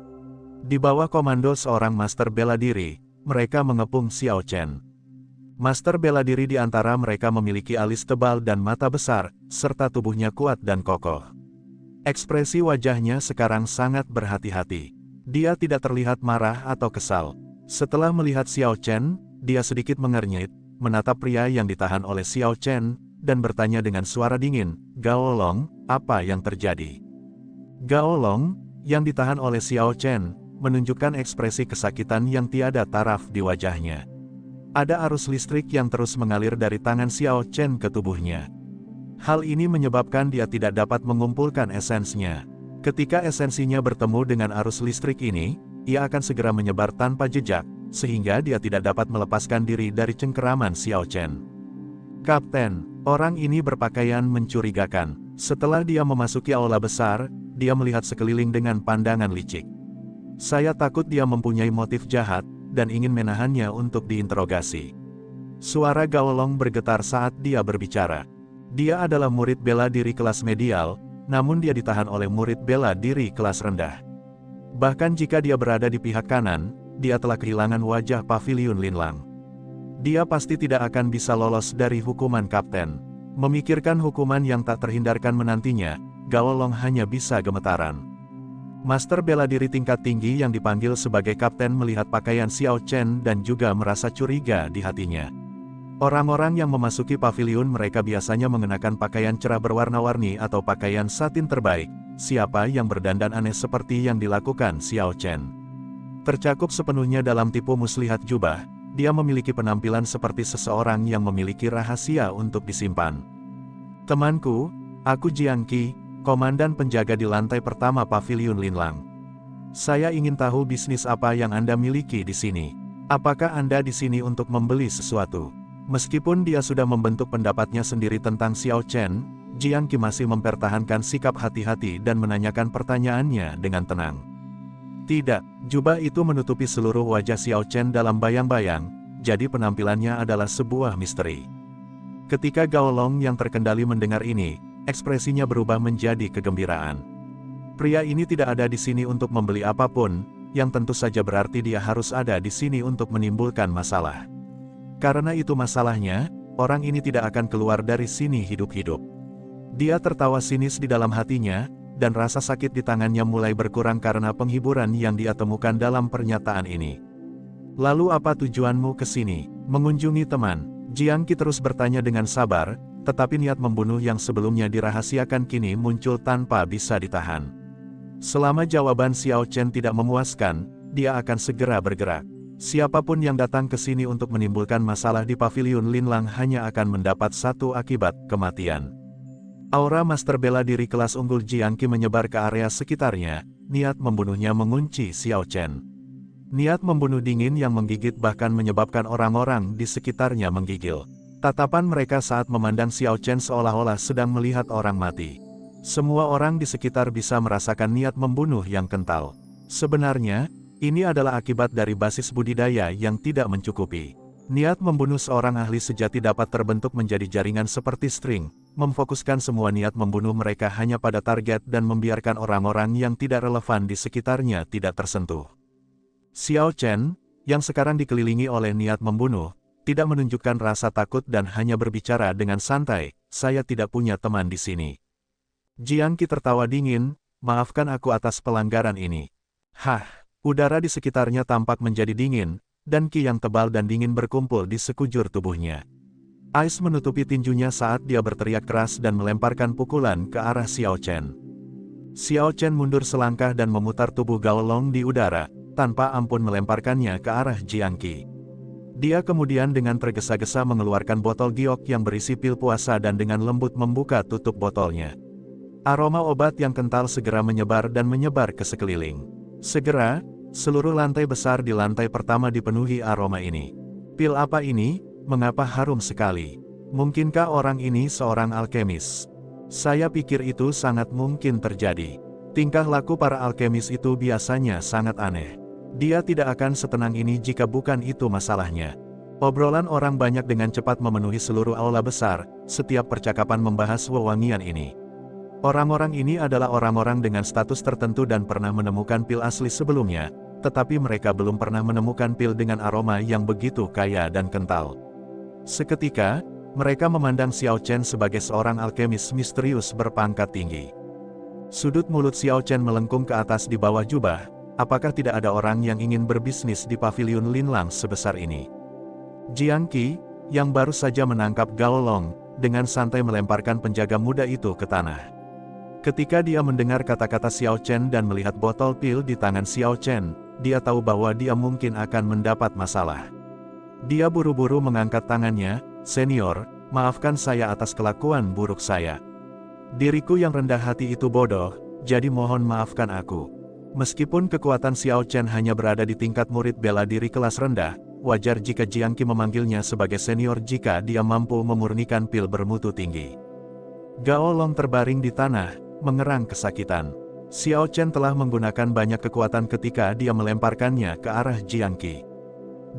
Di bawah komando seorang master bela diri, mereka mengepung Xiao Chen. Master bela diri di antara mereka memiliki alis tebal dan mata besar, serta tubuhnya kuat dan kokoh. Ekspresi wajahnya sekarang sangat berhati-hati. Dia tidak terlihat marah atau kesal. Setelah melihat Xiao Chen, dia sedikit mengernyit, menatap pria yang ditahan oleh Xiao Chen, dan bertanya dengan suara dingin, "Gao Long, apa yang terjadi?" Gao Long, yang ditahan oleh Xiao Chen, menunjukkan ekspresi kesakitan yang tiada taraf di wajahnya. Ada arus listrik yang terus mengalir dari tangan Xiao Chen ke tubuhnya. Hal ini menyebabkan dia tidak dapat mengumpulkan esensinya. Ketika esensinya bertemu dengan arus listrik ini, ia akan segera menyebar tanpa jejak, sehingga dia tidak dapat melepaskan diri dari cengkeraman Xiao Chen. "Kapten," orang ini berpakaian mencurigakan. Setelah dia memasuki aula besar, dia melihat sekeliling dengan pandangan licik. "Saya takut dia mempunyai motif jahat, dan ingin menahannya untuk diinterogasi." Suara Gao Long bergetar saat dia berbicara. Dia adalah murid bela diri kelas medial, namun dia ditahan oleh murid bela diri kelas rendah. Bahkan jika dia berada di pihak kanan, dia telah kehilangan wajah paviliun linlang. Dia pasti tidak akan bisa lolos dari hukuman kapten. Memikirkan hukuman yang tak terhindarkan menantinya, Gao Long hanya bisa gemetaran. Master bela diri tingkat tinggi yang dipanggil sebagai kapten melihat pakaian Xiao Chen dan juga merasa curiga di hatinya. Orang-orang yang memasuki paviliun mereka biasanya mengenakan pakaian cerah berwarna-warni atau pakaian satin terbaik. Siapa yang berdandan aneh seperti yang dilakukan Xiao Chen? Tercakup sepenuhnya dalam tipu muslihat jubah, dia memiliki penampilan seperti seseorang yang memiliki rahasia untuk disimpan. "Temanku, aku Jiang Qi, komandan penjaga di lantai pertama paviliun linlang. Saya ingin tahu bisnis apa yang Anda miliki di sini. Apakah Anda di sini untuk membeli sesuatu?" Meskipun dia sudah membentuk pendapatnya sendiri tentang Xiao Chen, Jiang Qi masih mempertahankan sikap hati-hati dan menanyakan pertanyaannya dengan tenang. Tidak, jubah itu menutupi seluruh wajah Xiao Chen dalam bayang-bayang, jadi penampilannya adalah sebuah misteri. Ketika Gao Long yang terkendali mendengar ini, ekspresinya berubah menjadi kegembiraan. Pria ini tidak ada di sini untuk membeli apapun, yang tentu saja berarti dia harus ada di sini untuk menimbulkan masalah. Karena itu masalahnya, orang ini tidak akan keluar dari sini hidup-hidup. Dia tertawa sinis di dalam hatinya, dan rasa sakit di tangannya mulai berkurang karena penghiburan yang dia temukan dalam pernyataan ini. "Lalu apa tujuanmu ke sini? Mengunjungi teman?" Jiang Qi terus bertanya dengan sabar, tetapi niat membunuh yang sebelumnya dirahasiakan kini muncul tanpa bisa ditahan. Selama jawaban Xiao Chen tidak memuaskan, dia akan segera bergerak. Siapapun yang datang ke sini untuk menimbulkan masalah di paviliun linlang hanya akan mendapat satu akibat, kematian. Aura master bela diri kelas unggul Jiang Qi menyebar ke area sekitarnya, niat membunuhnya mengunci Xiao Chen. Niat membunuh dingin yang menggigit bahkan menyebabkan orang-orang di sekitarnya menggigil. Tatapan mereka saat memandang Xiao Chen seolah-olah sedang melihat orang mati. Semua orang di sekitar bisa merasakan niat membunuh yang kental. Sebenarnya, ini adalah akibat dari basis budidaya yang tidak mencukupi. Niat membunuh seorang ahli sejati dapat terbentuk menjadi jaringan seperti string, memfokuskan semua niat membunuh mereka hanya pada target dan membiarkan orang-orang yang tidak relevan di sekitarnya tidak tersentuh. Xiao Chen, yang sekarang dikelilingi oleh niat membunuh, tidak menunjukkan rasa takut dan hanya berbicara dengan santai, "Saya tidak punya teman di sini." Jiang Qi tertawa dingin, "Maafkan aku atas pelanggaran ini." "Hah." Udara di sekitarnya tampak menjadi dingin, dan ki yang tebal dan dingin berkumpul di sekujur tubuhnya. Ais menutupi tinjunya saat dia berteriak keras dan melemparkan pukulan ke arah Xiao Chen. Xiao Chen mundur selangkah dan memutar tubuh Gao Long di udara, tanpa ampun melemparkannya ke arah Jiang Qi. Dia kemudian dengan tergesa-gesa mengeluarkan botol giok yang berisi pil puasa dan dengan lembut membuka tutup botolnya. Aroma obat yang kental segera menyebar dan menyebar ke sekeliling. Segera, seluruh lantai besar di lantai pertama dipenuhi aroma ini. Pil apa ini? Mengapa harum sekali? Mungkinkah orang ini seorang alkemis? Saya pikir itu sangat mungkin terjadi. Tingkah laku para alkemis itu biasanya sangat aneh. Dia tidak akan setenang ini jika bukan itu masalahnya. Obrolan orang banyak dengan cepat memenuhi seluruh aula besar, setiap percakapan membahas wewangian ini. Orang-orang ini adalah orang-orang dengan status tertentu dan pernah menemukan pil asli sebelumnya, tetapi mereka belum pernah menemukan pil dengan aroma yang begitu kaya dan kental. Seketika, mereka memandang Xiao Chen sebagai seorang alkemis misterius berpangkat tinggi. Sudut mulut Xiao Chen melengkung ke atas di bawah jubah. Apakah tidak ada orang yang ingin berbisnis di pavilion Linlang sebesar ini? Jiang Qi, yang baru saja menangkap Gao Long, dengan santai melemparkan penjaga muda itu ke tanah. Ketika dia mendengar kata-kata Xiao Chen dan melihat botol pil di tangan Xiao Chen, dia tahu bahwa dia mungkin akan mendapat masalah. Dia buru-buru mengangkat tangannya, "Senior, maafkan saya atas kelakuan buruk saya. Diriku yang rendah hati itu bodoh, jadi mohon maafkan aku." Meskipun kekuatan Xiao Chen hanya berada di tingkat murid bela diri kelas rendah, wajar jika Jiang Qi memanggilnya sebagai senior jika dia mampu memurnikan pil bermutu tinggi. Gao Long terbaring di tanah, mengerang kesakitan. Xiao Chen telah menggunakan banyak kekuatan ketika dia melemparkannya ke arah Jiang Qi.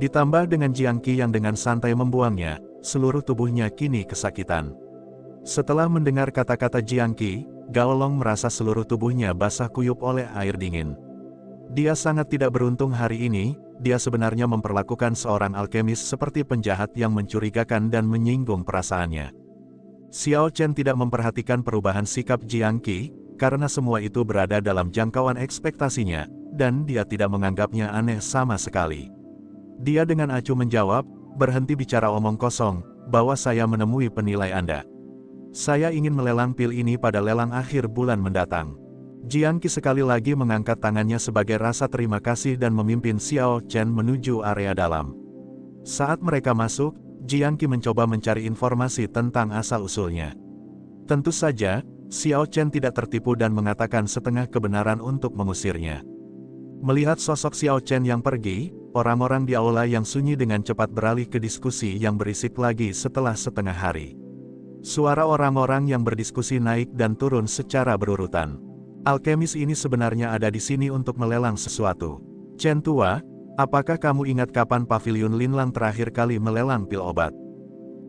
Ditambah dengan Jiang Qi yang dengan santai membuangnya, seluruh tubuhnya kini kesakitan. Setelah mendengar kata-kata Jiang Qi, Gao Long merasa seluruh tubuhnya basah kuyup oleh air dingin. Dia sangat tidak beruntung hari ini, dia sebenarnya memperlakukan seorang alkemis seperti penjahat yang mencurigakan dan menyinggung perasaannya. Xiao Chen tidak memperhatikan perubahan sikap Jiang Qi, karena semua itu berada dalam jangkauan ekspektasinya, dan dia tidak menganggapnya aneh sama sekali. Dia dengan acuh menjawab, "Berhenti bicara omong kosong, bahwa saya menemui penilai Anda. Saya ingin melelang pil ini pada lelang akhir bulan mendatang." Jiang Qi sekali lagi mengangkat tangannya sebagai rasa terima kasih dan memimpin Xiao Chen menuju area dalam. Saat mereka masuk, Jiang Qi mencoba mencari informasi tentang asal-usulnya. Tentu saja, Xiao Chen tidak tertipu dan mengatakan setengah kebenaran untuk mengusirnya. Melihat sosok Xiao Chen yang pergi, orang-orang di aula yang sunyi dengan cepat beralih ke diskusi yang berisik lagi setelah setengah hari. Suara orang-orang yang berdiskusi naik dan turun secara berurutan. Alkemis ini sebenarnya ada di sini untuk melelang sesuatu. Chen tua, apakah kamu ingat kapan pavilion Linlang terakhir kali melelang pil obat?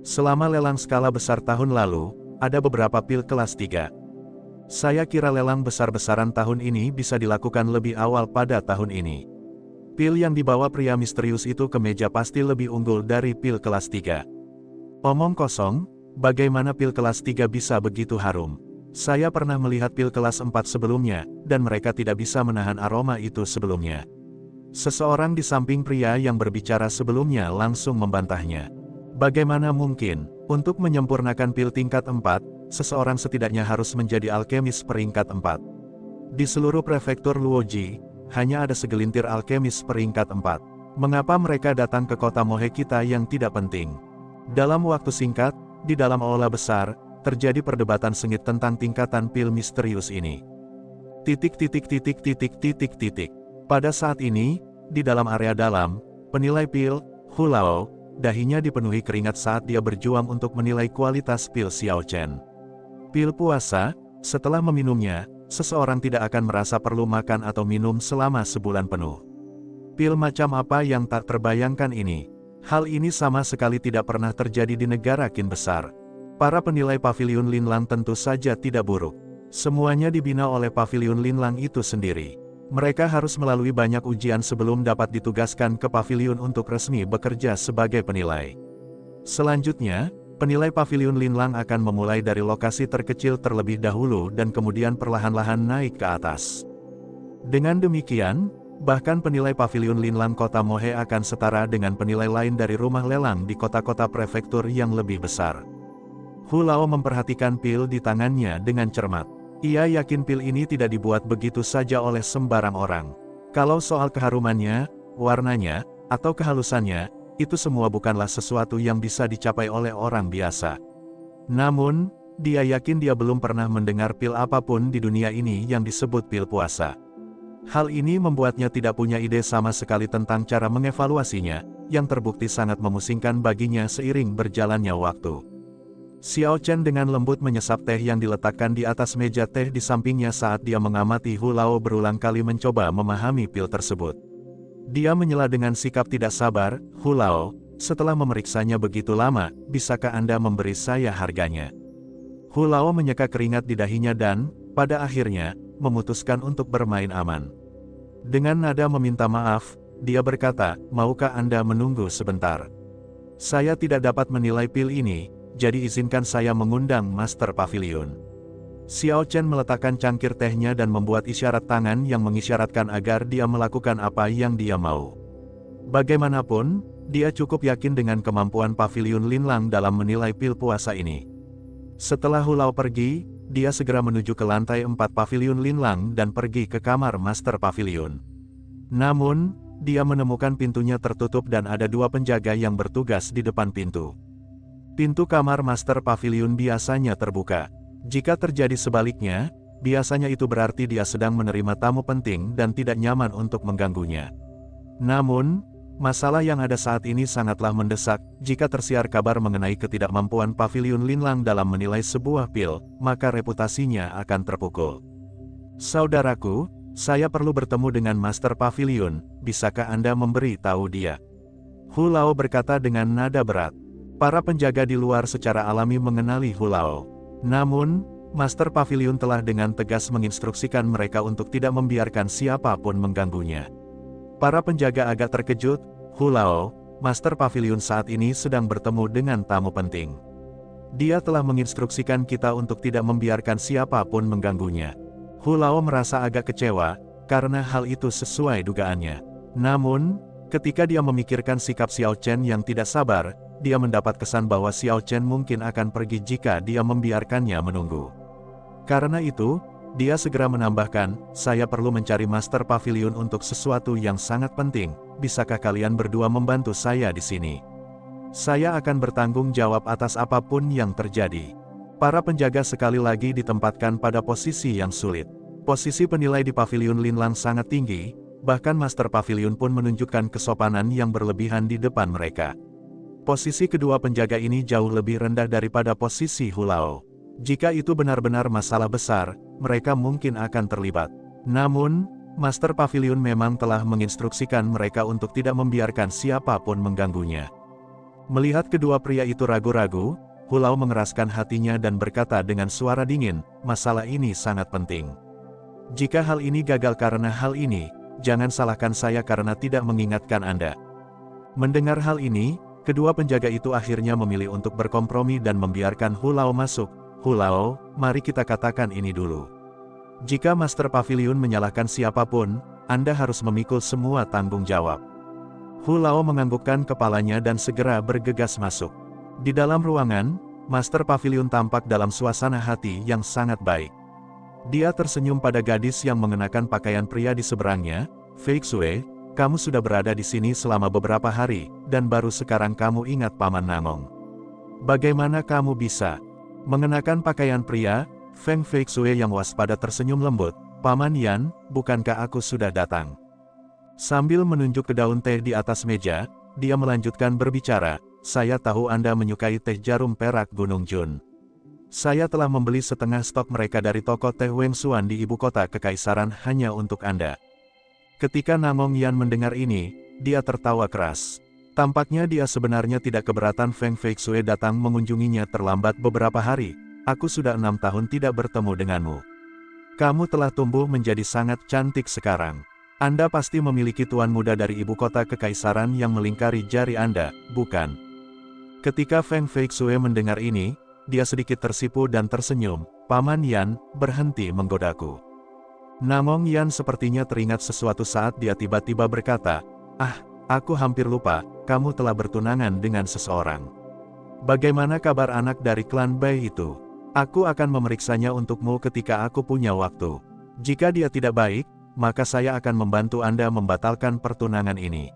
Selama lelang skala besar tahun lalu, ada beberapa pil kelas 3. Saya kira lelang besar-besaran tahun ini bisa dilakukan lebih awal pada tahun ini. Pil yang dibawa pria misterius itu ke meja pasti lebih unggul dari pil kelas 3. Omong kosong. Bagaimana pil kelas 3 bisa begitu harum? Saya pernah melihat pil kelas 4 sebelumnya, dan mereka tidak bisa menahan aroma itu sebelumnya. Seseorang di samping pria yang berbicara sebelumnya langsung membantahnya. Bagaimana mungkin, untuk menyempurnakan pil tingkat 4, seseorang setidaknya harus menjadi alkemis peringkat 4. Di seluruh prefektur Luoji, hanya ada segelintir alkemis peringkat 4. Mengapa mereka datang ke kota Mohe kita yang tidak penting? Dalam waktu singkat, di dalam aula besar, terjadi perdebatan sengit tentang tingkatan pil misterius ini. Pada saat ini, di dalam area dalam, penilai pil, Hu Lao, dahinya dipenuhi keringat saat dia berjuang untuk menilai kualitas pil Xiao Chen. Pil puasa, setelah meminumnya, seseorang tidak akan merasa perlu makan atau minum selama sebulan penuh. Pil macam apa yang tak terbayangkan ini? Hal ini sama sekali tidak pernah terjadi di negara Qin besar. Para penilai pavilion Linlang tentu saja tidak buruk. Semuanya dibina oleh pavilion Linlang itu sendiri. Mereka harus melalui banyak ujian sebelum dapat ditugaskan ke pavilion untuk resmi bekerja sebagai penilai. Selanjutnya, penilai pavilion Linlang akan memulai dari lokasi terkecil terlebih dahulu dan kemudian perlahan-lahan naik ke atas. Dengan demikian, bahkan penilai pavilion Linlang kota Mohe akan setara dengan penilai lain dari rumah lelang di kota-kota prefektur yang lebih besar. Hu Lao memperhatikan pil di tangannya dengan cermat. Ia yakin pil ini tidak dibuat begitu saja oleh sembarang orang. Kalau soal keharumannya, warnanya, atau kehalusannya, itu semua bukanlah sesuatu yang bisa dicapai oleh orang biasa. Namun, dia yakin dia belum pernah mendengar pil apapun di dunia ini yang disebut pil puasa. Hal ini membuatnya tidak punya ide sama sekali tentang cara mengevaluasinya, yang terbukti sangat memusingkan baginya seiring berjalannya waktu. Xiao Chen dengan lembut menyesap teh yang diletakkan di atas meja teh di sampingnya saat dia mengamati Hu Lao berulang kali mencoba memahami pil tersebut. Dia menyela dengan sikap tidak sabar, "Hu Lao, setelah memeriksanya begitu lama, bisakah Anda memberi saya harganya?" Hu Lao menyeka keringat di dahinya dan, pada akhirnya, memutuskan untuk bermain aman. Dengan nada meminta maaf, dia berkata, "Maukah Anda menunggu sebentar? Saya tidak dapat menilai pil ini, jadi izinkan saya mengundang Master Pavilion." Xiao Chen meletakkan cangkir tehnya dan membuat isyarat tangan yang mengisyaratkan agar dia melakukan apa yang dia mau. Bagaimanapun, dia cukup yakin dengan kemampuan Pavilion Linlang dalam menilai pil puasa ini. Setelah Hu Lao pergi, dia segera menuju ke lantai 4 Pavilion Linlang dan pergi ke kamar Master Pavilion. Namun, dia menemukan pintunya tertutup dan ada 2 penjaga yang bertugas di depan pintu. Pintu kamar Master Pavilion biasanya terbuka. Jika terjadi sebaliknya, biasanya itu berarti dia sedang menerima tamu penting dan tidak nyaman untuk mengganggunya. Namun, masalah yang ada saat ini sangatlah mendesak. Jika tersiar kabar mengenai ketidakmampuan Pavilion Linlang dalam menilai sebuah pil, maka reputasinya akan terpukul. "Saudaraku, saya perlu bertemu dengan Master Pavilion, bisakah Anda memberi tahu dia?" Hu Lao berkata dengan nada berat. Para penjaga di luar secara alami mengenali Hu Lao. Namun, Master Pavilion telah dengan tegas menginstruksikan mereka untuk tidak membiarkan siapapun mengganggunya. Para penjaga agak terkejut. "Hu Lao, Master Pavilion saat ini sedang bertemu dengan tamu penting. Dia telah menginstruksikan kita untuk tidak membiarkan siapapun mengganggunya." Hu Lao merasa agak kecewa, karena hal itu sesuai dugaannya. Namun, ketika dia memikirkan sikap Xiao Chen yang tidak sabar, dia mendapat kesan bahwa Xiao Chen mungkin akan pergi jika dia membiarkannya menunggu. Karena itu, dia segera menambahkan, "Saya perlu mencari Master Pavilion untuk sesuatu yang sangat penting. Bisakah kalian berdua membantu saya di sini? Saya akan bertanggung jawab atas apapun yang terjadi." Para penjaga sekali lagi ditempatkan pada posisi yang sulit. Posisi penilai di Pavilion Linlang sangat tinggi, bahkan Master Pavilion pun menunjukkan kesopanan yang berlebihan di depan mereka. Posisi kedua penjaga ini jauh lebih rendah daripada posisi Hu Lao. Jika itu benar-benar masalah besar, mereka mungkin akan terlibat. Namun, Master Pavilion memang telah menginstruksikan mereka untuk tidak membiarkan siapapun mengganggunya. Melihat kedua pria itu ragu-ragu, Hu Lao mengeraskan hatinya dan berkata dengan suara dingin, "Masalah ini sangat penting. Jika hal ini gagal karena hal ini, jangan salahkan saya karena tidak mengingatkan Anda." Mendengar hal ini, kedua penjaga itu akhirnya memilih untuk berkompromi dan membiarkan Hu Lao masuk. "Hu Lao, mari kita katakan ini dulu. Jika Master Pavilion menyalahkan siapapun, Anda harus memikul semua tanggung jawab." Hu Lao menganggukkan kepalanya dan segera bergegas masuk. Di dalam ruangan, Master Pavilion tampak dalam suasana hati yang sangat baik. Dia tersenyum pada gadis yang mengenakan pakaian pria di seberangnya. "Fei Xue, kamu sudah berada di sini selama beberapa hari, dan baru sekarang kamu ingat Paman Nangong. Bagaimana kamu bisa?" Mengenakan pakaian pria, Feng Fei Xue yang waspada tersenyum lembut. "Paman Yan, bukankah aku sudah datang?" Sambil menunjuk ke daun teh di atas meja, dia melanjutkan berbicara, "Saya tahu Anda menyukai teh jarum perak Gunung Jun. Saya telah membeli setengah stok mereka dari toko teh Weng Xuan di ibu kota kekaisaran hanya untuk Anda." Ketika Nangong Yan mendengar ini, dia tertawa keras. Tampaknya dia sebenarnya tidak keberatan Feng Fei Xue datang mengunjunginya terlambat beberapa hari. "Aku sudah 6 tahun tidak bertemu denganmu. Kamu telah tumbuh menjadi sangat cantik sekarang. Anda pasti memiliki tuan muda dari ibu kota kekaisaran yang melingkari jari Anda, bukan?" Ketika Feng Fei Xue mendengar ini, dia sedikit tersipu dan tersenyum. "Paman Yan, berhenti menggodaku." Nangong Yan sepertinya teringat sesuatu saat dia tiba-tiba berkata, "Ah, aku hampir lupa, kamu telah bertunangan dengan seseorang. Bagaimana kabar anak dari klan Bai itu? Aku akan memeriksanya untukmu ketika aku punya waktu. Jika dia tidak baik, maka saya akan membantu Anda membatalkan pertunangan ini."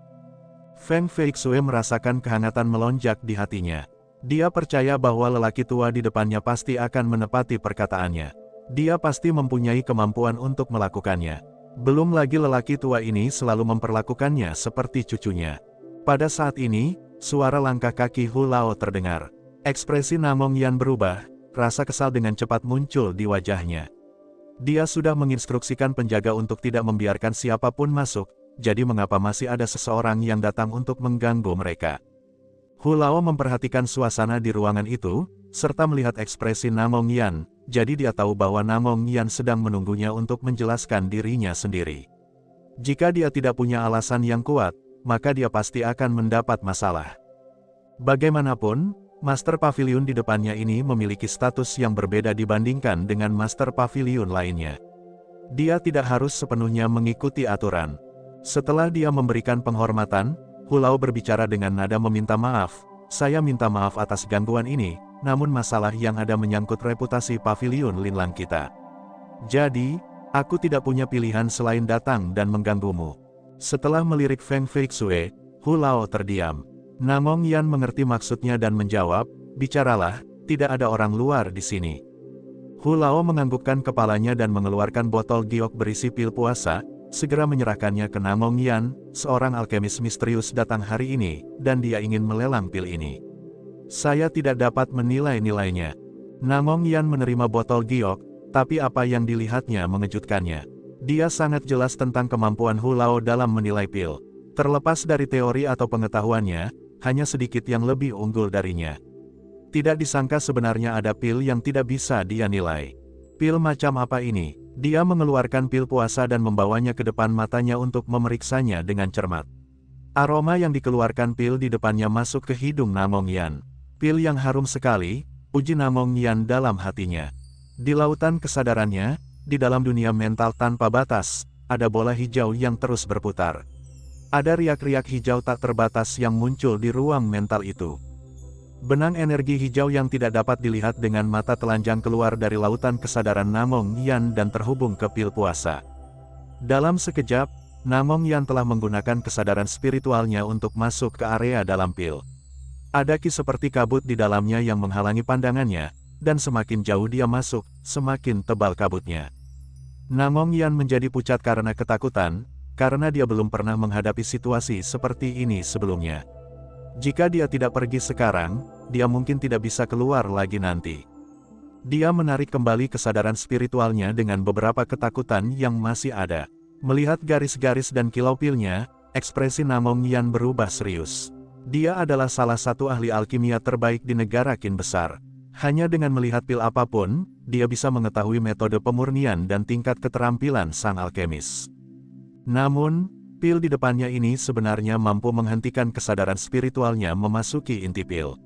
Feng Feixue merasakan kehangatan melonjak di hatinya. Dia percaya bahwa lelaki tua di depannya pasti akan menepati perkataannya. Dia pasti mempunyai kemampuan untuk melakukannya. Belum lagi lelaki tua ini selalu memperlakukannya seperti cucunya. Pada saat ini, suara langkah kaki Hu Lao terdengar. Ekspresi Namong Yan berubah, rasa kesal dengan cepat muncul di wajahnya. Dia sudah menginstruksikan penjaga untuk tidak membiarkan siapapun masuk, jadi mengapa masih ada seseorang yang datang untuk mengganggu mereka? Hu Lao memperhatikan suasana di ruangan itu, serta melihat ekspresi Namong Yan, jadi dia tahu bahwa Namong Yan sedang menunggunya untuk menjelaskan dirinya sendiri. Jika dia tidak punya alasan yang kuat, maka dia pasti akan mendapat masalah. Bagaimanapun, Master Pavilion di depannya ini memiliki status yang berbeda dibandingkan dengan Master Pavilion lainnya. Dia tidak harus sepenuhnya mengikuti aturan. Setelah dia memberikan penghormatan, Hu Lao berbicara dengan nada meminta maaf. Saya minta maaf atas gangguan ini, namun masalah yang ada menyangkut reputasi Pavilion Linlang kita. Jadi, aku tidak punya pilihan selain datang dan mengganggumu. Setelah melirik Feng Feixue, Hu Lao terdiam. Namong Yan mengerti maksudnya dan menjawab, bicaralah, tidak ada orang luar di sini. Hu Lao menganggukkan kepalanya dan mengeluarkan botol giok berisi pil puasa, segera menyerahkannya ke Namong Yan. Seorang alkemis misterius datang hari ini, dan dia ingin melelang pil ini. Saya tidak dapat menilai nilainya. Namong Yan menerima botol giok, tapi apa yang dilihatnya mengejutkannya. Dia sangat jelas tentang kemampuan Hu Lao dalam menilai pil. Terlepas dari teori atau pengetahuannya, hanya sedikit yang lebih unggul darinya. Tidak disangka sebenarnya ada pil yang tidak bisa dia nilai. Pil macam apa ini? Dia mengeluarkan pil puasa dan membawanya ke depan matanya untuk memeriksanya dengan cermat. Aroma yang dikeluarkan pil di depannya masuk ke hidung Namong Yan. Pil yang harum sekali, uji Namong Yan dalam hatinya. Di lautan kesadarannya, di dalam dunia mental tanpa batas, ada bola hijau yang terus berputar. Ada riak-riak hijau tak terbatas yang muncul di ruang mental itu. Benang energi hijau yang tidak dapat dilihat dengan mata telanjang keluar dari lautan kesadaran Namong Yan dan terhubung ke pil puasa. Dalam sekejap, Namong Yan telah menggunakan kesadaran spiritualnya untuk masuk ke area dalam pil. Ada ki seperti kabut di dalamnya yang menghalangi pandangannya, dan semakin jauh dia masuk, semakin tebal kabutnya. Namong Yan menjadi pucat karena ketakutan, karena dia belum pernah menghadapi situasi seperti ini sebelumnya. Jika dia tidak pergi sekarang, dia mungkin tidak bisa keluar lagi nanti. Dia menarik kembali kesadaran spiritualnya dengan beberapa ketakutan yang masih ada. Melihat garis-garis dan kilau pilnya, ekspresi Namong Yan berubah serius. Dia adalah salah satu ahli alkimia terbaik di negara Qin besar. Hanya dengan melihat pil apapun, dia bisa mengetahui metode pemurnian dan tingkat keterampilan sang alkemis. Namun, pil di depannya ini sebenarnya mampu menghentikan kesadaran spiritualnya memasuki inti pil.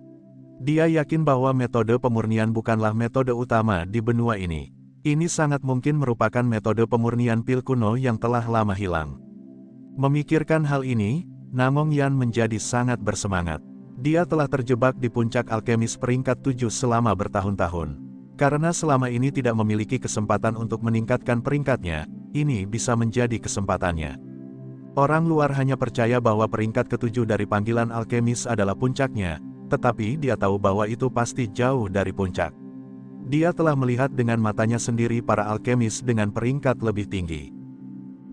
Dia yakin bahwa metode pemurnian bukanlah metode utama di benua ini. Ini sangat mungkin merupakan metode pemurnian pil kuno yang telah lama hilang. Memikirkan hal ini, Namong Yan menjadi sangat bersemangat. Dia telah terjebak di puncak alkemis peringkat 7 selama bertahun-tahun. Karena selama ini tidak memiliki kesempatan untuk meningkatkan peringkatnya, ini bisa menjadi kesempatannya. Orang luar hanya percaya bahwa peringkat ketujuh dari panggilan alkemis adalah puncaknya, tetapi dia tahu bahwa itu pasti jauh dari puncak. Dia telah melihat dengan matanya sendiri para alkemis dengan peringkat lebih tinggi.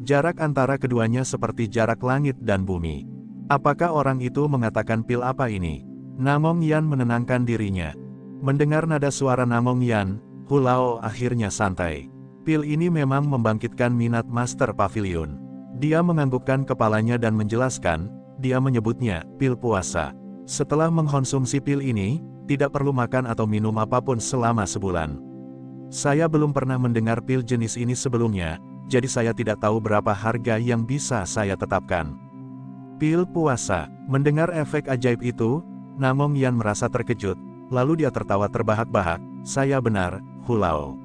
Jarak antara keduanya seperti jarak langit dan bumi. Apakah orang itu mengatakan pil apa ini? Namong Yan menenangkan dirinya. Mendengar nada suara Namong Yan, Hu Lao akhirnya santai. Pil ini memang membangkitkan minat Master Pavilion. Dia menganggukkan kepalanya dan menjelaskan, dia menyebutnya pil puasa. Setelah mengkonsumsi pil ini, tidak perlu makan atau minum apapun selama sebulan. Saya belum pernah mendengar pil jenis ini sebelumnya, jadi saya tidak tahu berapa harga yang bisa saya tetapkan. Pil puasa. Mendengar efek ajaib itu, Namong Yan merasa terkejut, lalu dia tertawa terbahak-bahak. Saya benar, Hu Lao.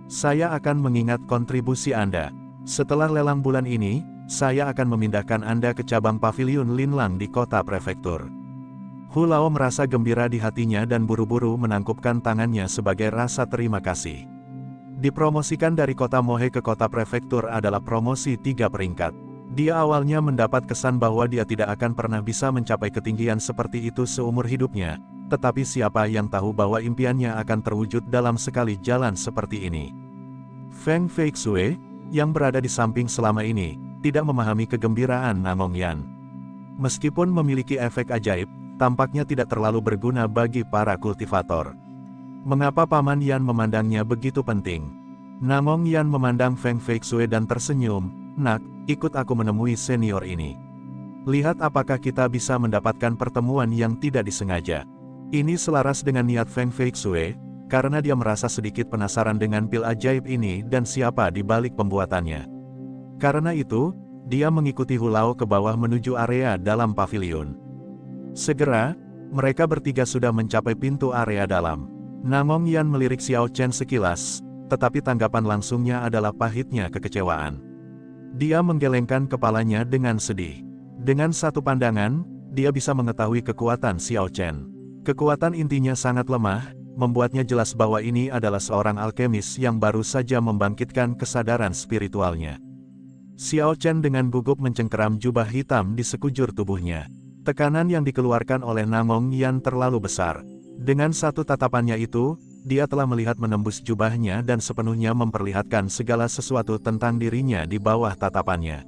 Saya akan mengingat kontribusi Anda. Setelah lelang bulan ini, saya akan memindahkan Anda ke cabang Pavilion Linlang di kota prefektur. Hu Lao merasa gembira di hatinya dan buru-buru menangkupkan tangannya sebagai rasa terima kasih. Dipromosikan dari kota Mohe ke kota prefektur adalah promosi 3 peringkat. Dia awalnya mendapat kesan bahwa dia tidak akan pernah bisa mencapai ketinggian seperti itu seumur hidupnya, tetapi siapa yang tahu bahwa impiannya akan terwujud dalam sekali jalan seperti ini. Feng Feixue, yang berada di samping selama ini, tidak memahami kegembiraan Namong Yan. Meskipun memiliki efek ajaib, tampaknya tidak terlalu berguna bagi para kultivator. Mengapa Paman Yan memandangnya begitu penting? Namong Yan memandang Feng Feixue dan tersenyum, "Nak, ikut aku menemui senior ini. Lihat apakah kita bisa mendapatkan pertemuan yang tidak disengaja." Ini selaras dengan niat Feng Feixue, karena dia merasa sedikit penasaran dengan pil ajaib ini dan siapa di balik pembuatannya. Karena itu, dia mengikuti Hulao ke bawah menuju area dalam pavilion. Segera, mereka bertiga sudah mencapai pintu area dalam. Namong Yan melirik Xiao Chen sekilas, tetapi tanggapan langsungnya adalah pahitnya kekecewaan. Dia menggelengkan kepalanya dengan sedih. Dengan satu pandangan, dia bisa mengetahui kekuatan Xiao Chen. Kekuatan intinya sangat lemah, membuatnya jelas bahwa ini adalah seorang alkemis yang baru saja membangkitkan kesadaran spiritualnya. Xiao Chen dengan gugup mencengkeram jubah hitam di sekujur tubuhnya. Tekanan yang dikeluarkan oleh Namong Yan terlalu besar. Dengan satu tatapannya itu, dia telah melihat menembus jubahnya dan sepenuhnya memperlihatkan segala sesuatu tentang dirinya di bawah tatapannya.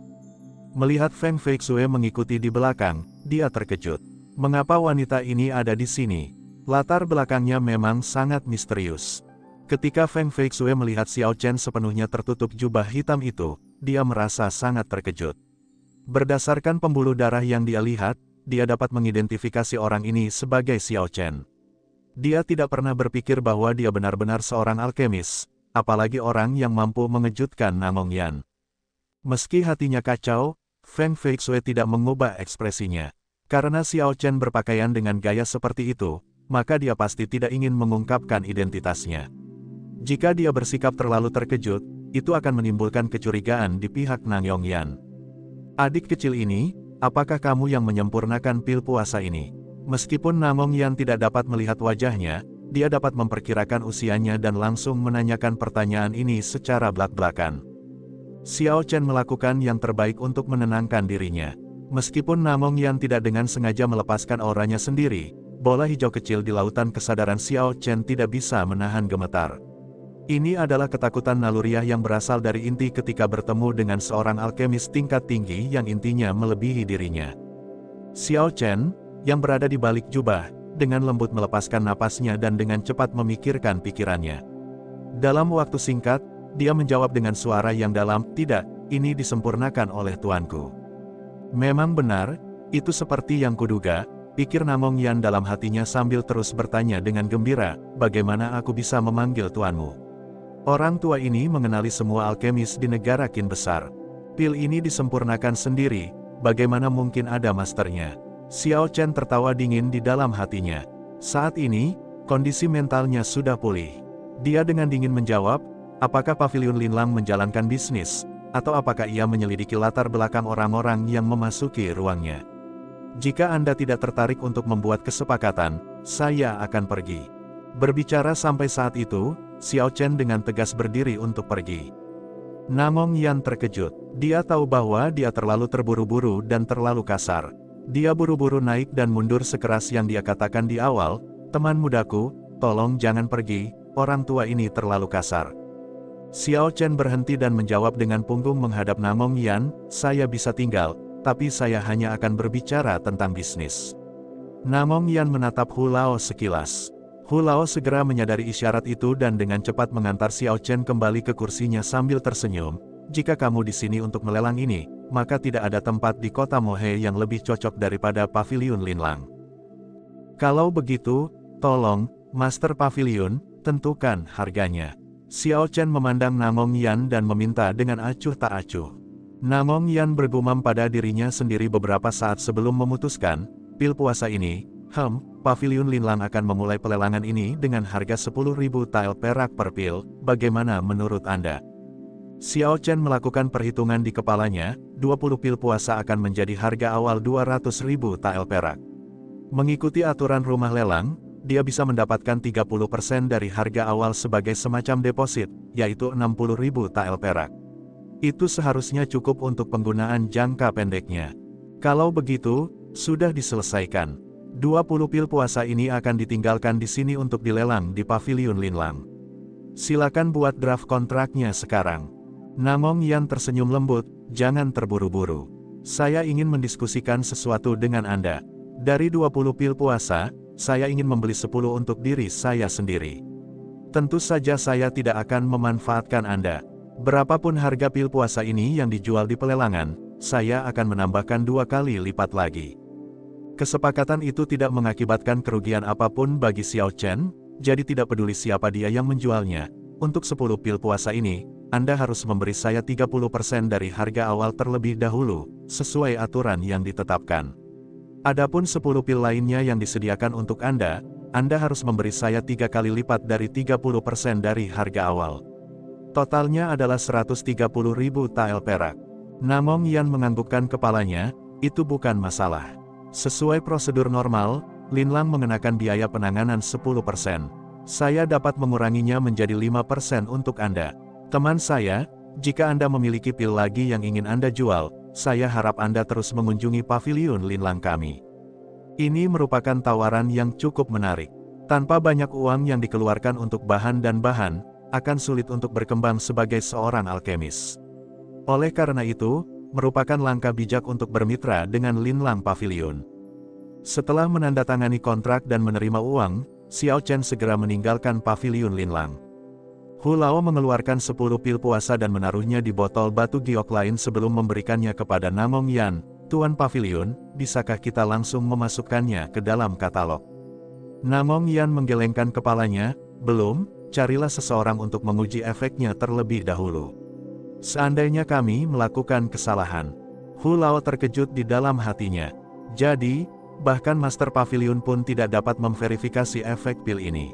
Melihat Feng Feixue mengikuti di belakang, dia terkejut. Mengapa wanita ini ada di sini? Latar belakangnya memang sangat misterius. Ketika Feng Feixue melihat Xiao Chen sepenuhnya tertutup jubah hitam itu, dia merasa sangat terkejut. Berdasarkan pembuluh darah yang dia lihat, dia dapat mengidentifikasi orang ini sebagai Xiao Chen. Dia tidak pernah berpikir bahwa dia benar-benar seorang alkemis, apalagi orang yang mampu mengejutkan Namong Yan. Meski hatinya kacau, Feng Feixue tidak mengubah ekspresinya. Karena Xiao Chen berpakaian dengan gaya seperti itu, maka dia pasti tidak ingin mengungkapkan identitasnya. Jika dia bersikap terlalu terkejut, itu akan menimbulkan kecurigaan di pihak Namong Yan. "Adik kecil ini, apakah kamu yang menyempurnakan pil puasa ini?" Meskipun Namong Yan tidak dapat melihat wajahnya, dia dapat memperkirakan usianya dan langsung menanyakan pertanyaan ini secara belak-belakan. Xiao Chen melakukan yang terbaik untuk menenangkan dirinya. Meskipun Namong Yan tidak dengan sengaja melepaskan auranya sendiri, bola hijau kecil di lautan kesadaran Xiao Chen tidak bisa menahan gemetar. Ini adalah ketakutan naluriah yang berasal dari inti ketika bertemu dengan seorang alkemis tingkat tinggi yang intinya melebihi dirinya. Xiao Chen, yang berada di balik jubah, dengan lembut melepaskan napasnya dan dengan cepat memikirkan pikirannya. Dalam waktu singkat, dia menjawab dengan suara yang dalam, "Tidak, ini disempurnakan oleh tuanku." "Memang benar, itu seperti yang kuduga," pikir Namong Yan dalam hatinya sambil terus bertanya dengan gembira, "Bagaimana aku bisa memanggil tuanmu?" Orang tua ini mengenali semua alkemis di negara Qin besar. Pil ini disempurnakan sendiri, bagaimana mungkin ada masternya? Xiao Chen tertawa dingin di dalam hatinya. Saat ini, kondisi mentalnya sudah pulih. Dia dengan dingin menjawab, "Apakah Pavilion Linlang menjalankan bisnis, atau apakah ia menyelidiki latar belakang orang-orang yang memasuki ruangnya? Jika Anda tidak tertarik untuk membuat kesepakatan, saya akan pergi." Berbicara sampai saat itu, Xiao Chen dengan tegas berdiri untuk pergi. Namong Yan terkejut. Dia tahu bahwa dia terlalu terburu-buru dan terlalu kasar. Dia buru-buru naik dan mundur sekeras yang dia katakan di awal, "Teman mudaku, tolong jangan pergi, orang tua ini terlalu kasar." Xiao Chen berhenti dan menjawab dengan punggung menghadap Namong Yan, "Saya bisa tinggal, tapi saya hanya akan berbicara tentang bisnis." Namong Yan menatap Hulao sekilas. Hulao segera menyadari isyarat itu dan dengan cepat mengantar Xiao Chen kembali ke kursinya sambil tersenyum, "Jika kamu di sini untuk melelang ini, maka tidak ada tempat di kota Mohe yang lebih cocok daripada Pavilion Linlang. Kalau begitu, tolong, Master Pavilion, tentukan harganya." Xiao Chen memandang Namong Yan dan meminta dengan acuh tak acuh. Namong Yan bergumam pada dirinya sendiri beberapa saat sebelum memutuskan, "Pil puasa ini, Pavilion Linlang akan memulai pelelangan ini dengan harga 10.000 tael perak per pil, bagaimana menurut Anda?" Xiao Chen melakukan perhitungan di kepalanya, 20 pil puasa akan menjadi harga awal 200.000 tael perak. Mengikuti aturan rumah lelang, dia bisa mendapatkan 30% dari harga awal sebagai semacam deposit, yaitu 60.000 tael perak. Itu seharusnya cukup untuk penggunaan jangka pendeknya. Kalau begitu, sudah diselesaikan. 20 pil puasa ini akan ditinggalkan di sini untuk dilelang di Paviliun Linlang. Silakan buat draft kontraknya sekarang. Namong Yan tersenyum lembut, jangan terburu-buru. Saya ingin mendiskusikan sesuatu dengan Anda. Dari 20 pil puasa, saya ingin membeli 10 untuk diri saya sendiri. Tentu saja saya tidak akan memanfaatkan Anda. Berapapun harga pil puasa ini yang dijual di pelelangan, saya akan menambahkan 2 kali lipat lagi. Kesepakatan itu tidak mengakibatkan kerugian apapun bagi Xiao Chen, jadi tidak peduli siapa dia yang menjualnya. Untuk 10 pil puasa ini, Anda harus memberi saya 30% dari harga awal terlebih dahulu, sesuai aturan yang ditetapkan. Adapun 10 pil lainnya yang disediakan untuk Anda harus memberi saya 3 kali lipat dari 30% dari harga awal. Totalnya adalah 130.000 tael perak. Namong Yan menganggukkan kepalanya, itu bukan masalah. Sesuai prosedur normal, Linlang mengenakan biaya penanganan 10%. Saya dapat menguranginya menjadi 5% untuk Anda. Teman saya, jika Anda memiliki pil lagi yang ingin Anda jual, saya harap Anda terus mengunjungi Paviliun Linlang kami. Ini merupakan tawaran yang cukup menarik. Tanpa banyak uang yang dikeluarkan untuk bahan dan bahan, akan sulit untuk berkembang sebagai seorang alkemis. Oleh karena itu, merupakan langkah bijak untuk bermitra dengan Linlang Paviliun. Setelah menandatangani kontrak dan menerima uang, Xiao Chen segera meninggalkan Paviliun Linlang. Hu Lao mengeluarkan 10 pil puasa dan menaruhnya di botol batu giok lain sebelum memberikannya kepada Namong Yan. Tuan Paviliun, bisakah kita langsung memasukkannya ke dalam katalog? Namong Yan menggelengkan kepalanya, belum. Carilah seseorang untuk menguji efeknya terlebih dahulu. Seandainya kami melakukan kesalahan. Hu Lao terkejut di dalam hatinya. Jadi, bahkan Master Paviliun pun tidak dapat memverifikasi efek pil ini.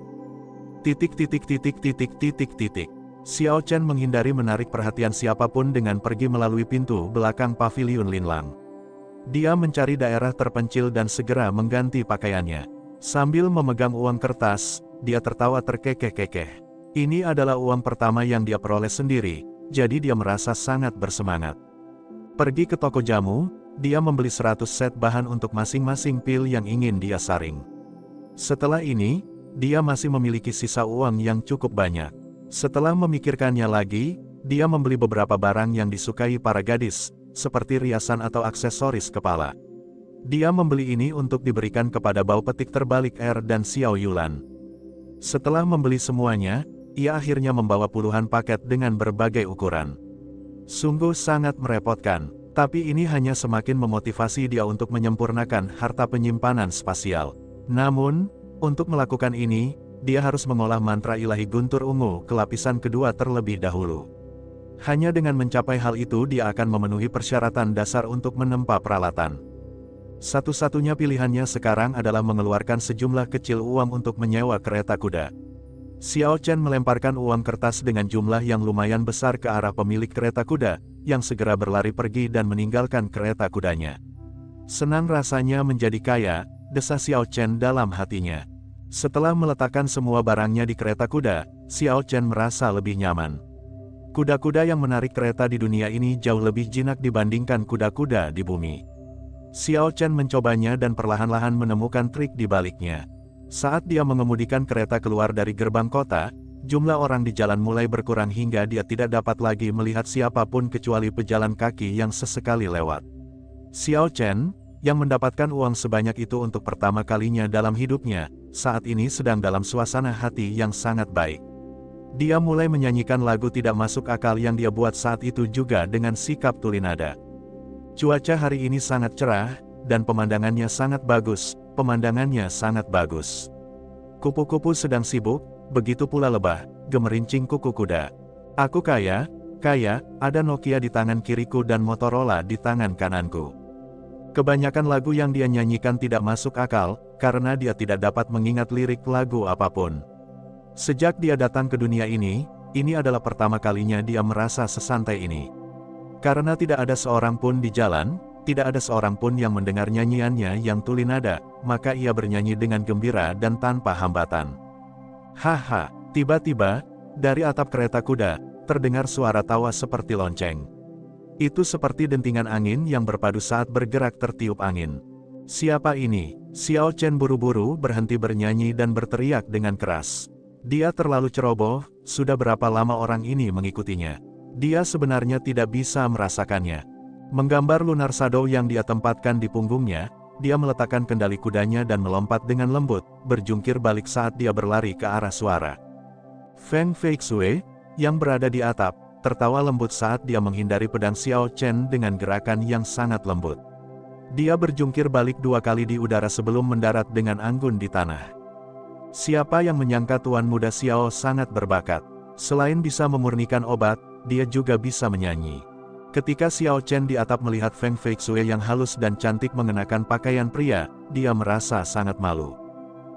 Xiao Chen menghindari menarik perhatian siapapun dengan pergi melalui pintu belakang Paviliun Linlang. Dia mencari daerah terpencil dan segera mengganti pakaiannya. Sambil memegang uang kertas, dia tertawa terkekeh-kekeh. Ini adalah uang pertama yang dia peroleh sendiri, jadi dia merasa sangat bersemangat. Pergi ke toko jamu, dia membeli 100 set bahan untuk masing-masing pil yang ingin dia saring. Setelah ini, dia masih memiliki sisa uang yang cukup banyak. Setelah memikirkannya lagi, dia membeli beberapa barang yang disukai para gadis, seperti riasan atau aksesoris kepala. Dia membeli ini untuk diberikan kepada bau petik terbalik Er dan Xiao Yulan. Setelah membeli semuanya, ia akhirnya membawa puluhan paket dengan berbagai ukuran. Sungguh sangat merepotkan, tapi ini hanya semakin memotivasi dia untuk menyempurnakan harta penyimpanan spasial. Namun, untuk melakukan ini, dia harus mengolah mantra ilahi guntur ungu ke lapisan kedua terlebih dahulu. Hanya dengan mencapai hal itu dia akan memenuhi persyaratan dasar untuk menempa peralatan. Satu-satunya pilihannya sekarang adalah mengeluarkan sejumlah kecil uang untuk menyewa kereta kuda. Xiao Chen melemparkan uang kertas dengan jumlah yang lumayan besar ke arah pemilik kereta kuda, yang segera berlari pergi dan meninggalkan kereta kudanya. Senang rasanya menjadi kaya, desah Xiao Chen dalam hatinya. Setelah meletakkan semua barangnya di kereta kuda, Xiao Chen merasa lebih nyaman. Kuda-kuda yang menarik kereta di dunia ini jauh lebih jinak dibandingkan kuda-kuda di bumi. Xiao Chen mencobanya dan perlahan-lahan menemukan trik di baliknya. Saat dia mengemudikan kereta keluar dari gerbang kota, jumlah orang di jalan mulai berkurang hingga dia tidak dapat lagi melihat siapapun kecuali pejalan kaki yang sesekali lewat. Xiao Chen, yang mendapatkan uang sebanyak itu untuk pertama kalinya dalam hidupnya, saat ini sedang dalam suasana hati yang sangat baik. Dia mulai menyanyikan lagu tidak masuk akal yang dia buat saat itu juga dengan sikap tulinada. Cuaca hari ini sangat cerah, dan pemandangannya sangat bagus, Kupu-kupu sedang sibuk, begitu pula lebah, gemerincing kuku kuda. Aku kaya, ada Nokia di tangan kiriku dan Motorola di tangan kananku. Kebanyakan lagu yang dia nyanyikan tidak masuk akal, karena dia tidak dapat mengingat lirik lagu apapun. Sejak dia datang ke dunia ini adalah pertama kalinya dia merasa sesantai ini. Karena tidak ada seorang pun di jalan, tidak ada seorang pun yang mendengar nyanyiannya yang tulinada, maka ia bernyanyi dengan gembira dan tanpa hambatan. Haha, tiba-tiba, dari atap kereta kuda, terdengar suara tawa seperti lonceng. Itu seperti dentingan angin yang berpadu saat bergerak tertiup angin. Siapa ini? Xiao Chen buru-buru berhenti bernyanyi dan berteriak dengan keras. Dia terlalu ceroboh, sudah berapa lama orang ini mengikutinya. Dia sebenarnya tidak bisa merasakannya. Menggambar lunar shadow yang dia tempatkan di punggungnya, dia meletakkan kendali kudanya dan melompat dengan lembut, berjungkir balik saat dia berlari ke arah suara. Feng Feixue, yang berada di atap, tertawa lembut saat dia menghindari pedang Xiao Chen dengan gerakan yang sangat lembut. Dia berjungkir balik 2 kali di udara sebelum mendarat dengan anggun di tanah. Siapa yang menyangka Tuan Muda Xiao sangat berbakat. Selain bisa memurnikan obat, dia juga bisa menyanyi. Ketika Xiao Chen di atap melihat Feng Feixue yang halus dan cantik mengenakan pakaian pria, dia merasa sangat malu.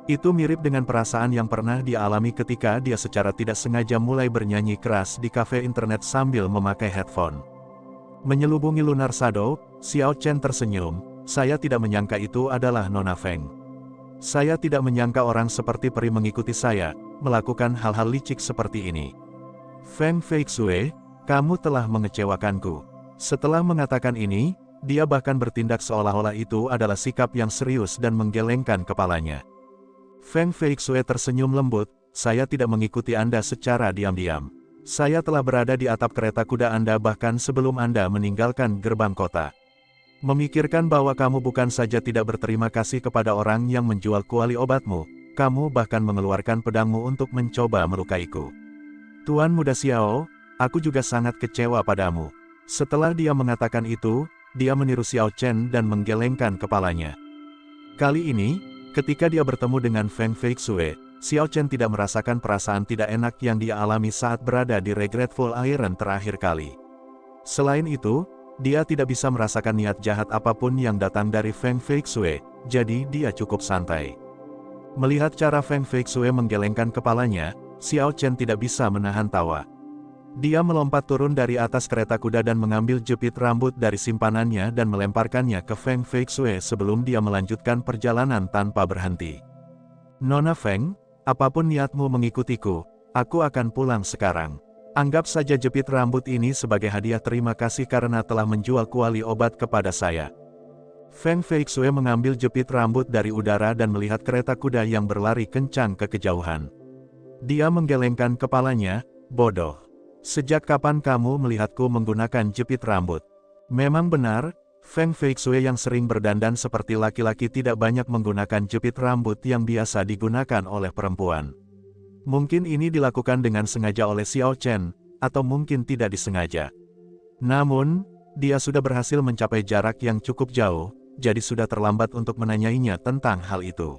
Itu mirip dengan perasaan yang pernah dia alami ketika dia secara tidak sengaja mulai bernyanyi keras di kafe internet sambil memakai headphone. Menyelubungi lunar shadow, Xiao Chen tersenyum, saya tidak menyangka itu adalah Nona Feng. Saya tidak menyangka orang seperti peri mengikuti saya, melakukan hal-hal licik seperti ini. Feng Feixue, kamu telah mengecewakanku. Setelah mengatakan ini, dia bahkan bertindak seolah-olah itu adalah sikap yang serius dan menggelengkan kepalanya. Feng Feixue tersenyum lembut, saya tidak mengikuti Anda secara diam-diam. Saya telah berada di atap kereta kuda Anda bahkan sebelum Anda meninggalkan gerbang kota. Memikirkan bahwa kamu bukan saja tidak berterima kasih kepada orang yang menjual kuali obatmu, kamu bahkan mengeluarkan pedangmu untuk mencoba melukaiku. Tuan Muda Xiao, aku juga sangat kecewa padamu. Setelah dia mengatakan itu, dia meniru Xiao Chen dan menggelengkan kepalanya. Kali ini, ketika dia bertemu dengan Feng Feixue, Xiao Chen tidak merasakan perasaan tidak enak yang dia alami saat berada di Regretful Iron terakhir kali. Selain itu, dia tidak bisa merasakan niat jahat apapun yang datang dari Feng Feixue, jadi dia cukup santai. Melihat cara Feng Feixue menggelengkan kepalanya, Xiao Chen tidak bisa menahan tawa. Dia melompat turun dari atas kereta kuda dan mengambil jepit rambut dari simpanannya dan melemparkannya ke Feng Feixue sebelum dia melanjutkan perjalanan tanpa berhenti. Nona Feng, apapun niatmu mengikutiku, aku akan pulang sekarang. Anggap saja jepit rambut ini sebagai hadiah terima kasih karena telah menjual kuali obat kepada saya. Feng Feixue mengambil jepit rambut dari udara dan melihat kereta kuda yang berlari kencang ke kejauhan. Dia menggelengkan kepalanya, bodoh. Sejak kapan kamu melihatku menggunakan jepit rambut? Memang benar, Feng Feixue yang sering berdandan seperti laki-laki tidak banyak menggunakan jepit rambut yang biasa digunakan oleh perempuan. Mungkin ini dilakukan dengan sengaja oleh Xiao Chen, atau mungkin tidak disengaja. Namun, dia sudah berhasil mencapai jarak yang cukup jauh, jadi sudah terlambat untuk menanyainya tentang hal itu.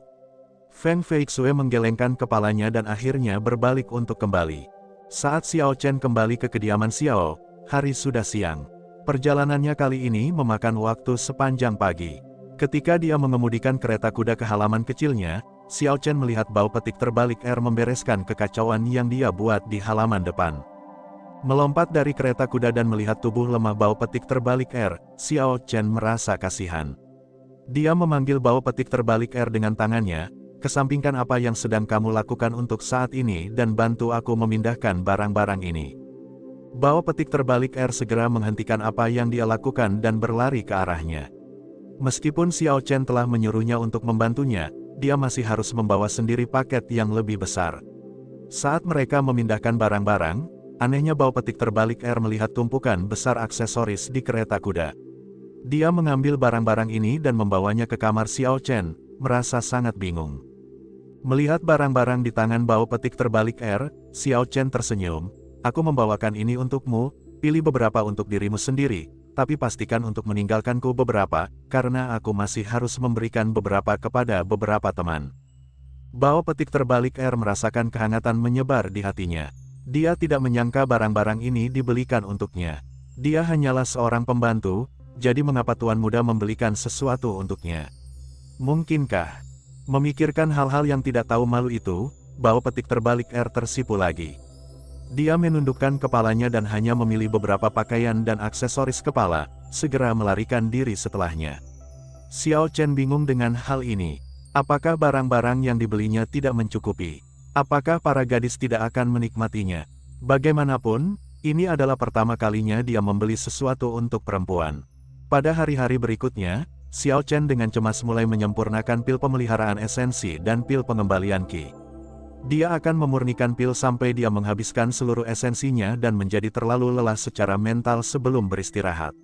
Feng Feixue menggelengkan kepalanya dan akhirnya berbalik untuk kembali. Saat Xiao Chen kembali ke kediaman Xiao, hari sudah siang. Perjalanannya kali ini memakan waktu sepanjang pagi. Ketika dia mengemudikan kereta kuda ke halaman kecilnya, Xiao Chen melihat bau petik terbalik membereskan kekacauan yang dia buat di halaman depan. Melompat dari kereta kuda dan melihat tubuh lemah bau petik terbalik Xiao Chen merasa kasihan. Dia memanggil bau petik terbalik dengan tangannya, kesampingkan apa yang sedang kamu lakukan untuk saat ini dan bantu aku memindahkan barang-barang ini. Bau petik terbalik segera menghentikan apa yang dia lakukan dan berlari ke arahnya. Meskipun Xiao Chen telah menyuruhnya untuk membantunya, dia masih harus membawa sendiri paket yang lebih besar. Saat mereka memindahkan barang-barang, anehnya bau petik terbalik melihat tumpukan besar aksesoris di kereta kuda. Dia mengambil barang-barang ini dan membawanya ke kamar Xiao Chen, merasa sangat bingung. Melihat barang-barang di tangan bau petik terbalik Xiao Chen tersenyum, aku membawakan ini untukmu, pilih beberapa untuk dirimu sendiri, tapi pastikan untuk meninggalkanku beberapa, karena aku masih harus memberikan beberapa kepada beberapa teman. Bau petik terbalik merasakan kehangatan menyebar di hatinya. Dia tidak menyangka barang-barang ini dibelikan untuknya. Dia hanyalah seorang pembantu, jadi mengapa Tuan Muda membelikan sesuatu untuknya? Mungkinkah? Memikirkan hal-hal yang tidak tahu malu itu, bau petik terbalik tersipu lagi. Dia menundukkan kepalanya dan hanya memilih beberapa pakaian dan aksesoris kepala, segera melarikan diri setelahnya. Xiao Chen bingung dengan hal ini. Apakah barang-barang yang dibelinya tidak mencukupi? Apakah para gadis tidak akan menikmatinya? Bagaimanapun, Ini adalah pertama kalinya dia membeli sesuatu untuk perempuan. Pada hari-hari berikutnya, Xiao Chen dengan cemas mulai menyempurnakan pil pemeliharaan esensi dan pil pengembalian Qi. Dia akan memurnikan pil sampai dia menghabiskan seluruh esensinya dan menjadi terlalu lelah secara mental sebelum beristirahat.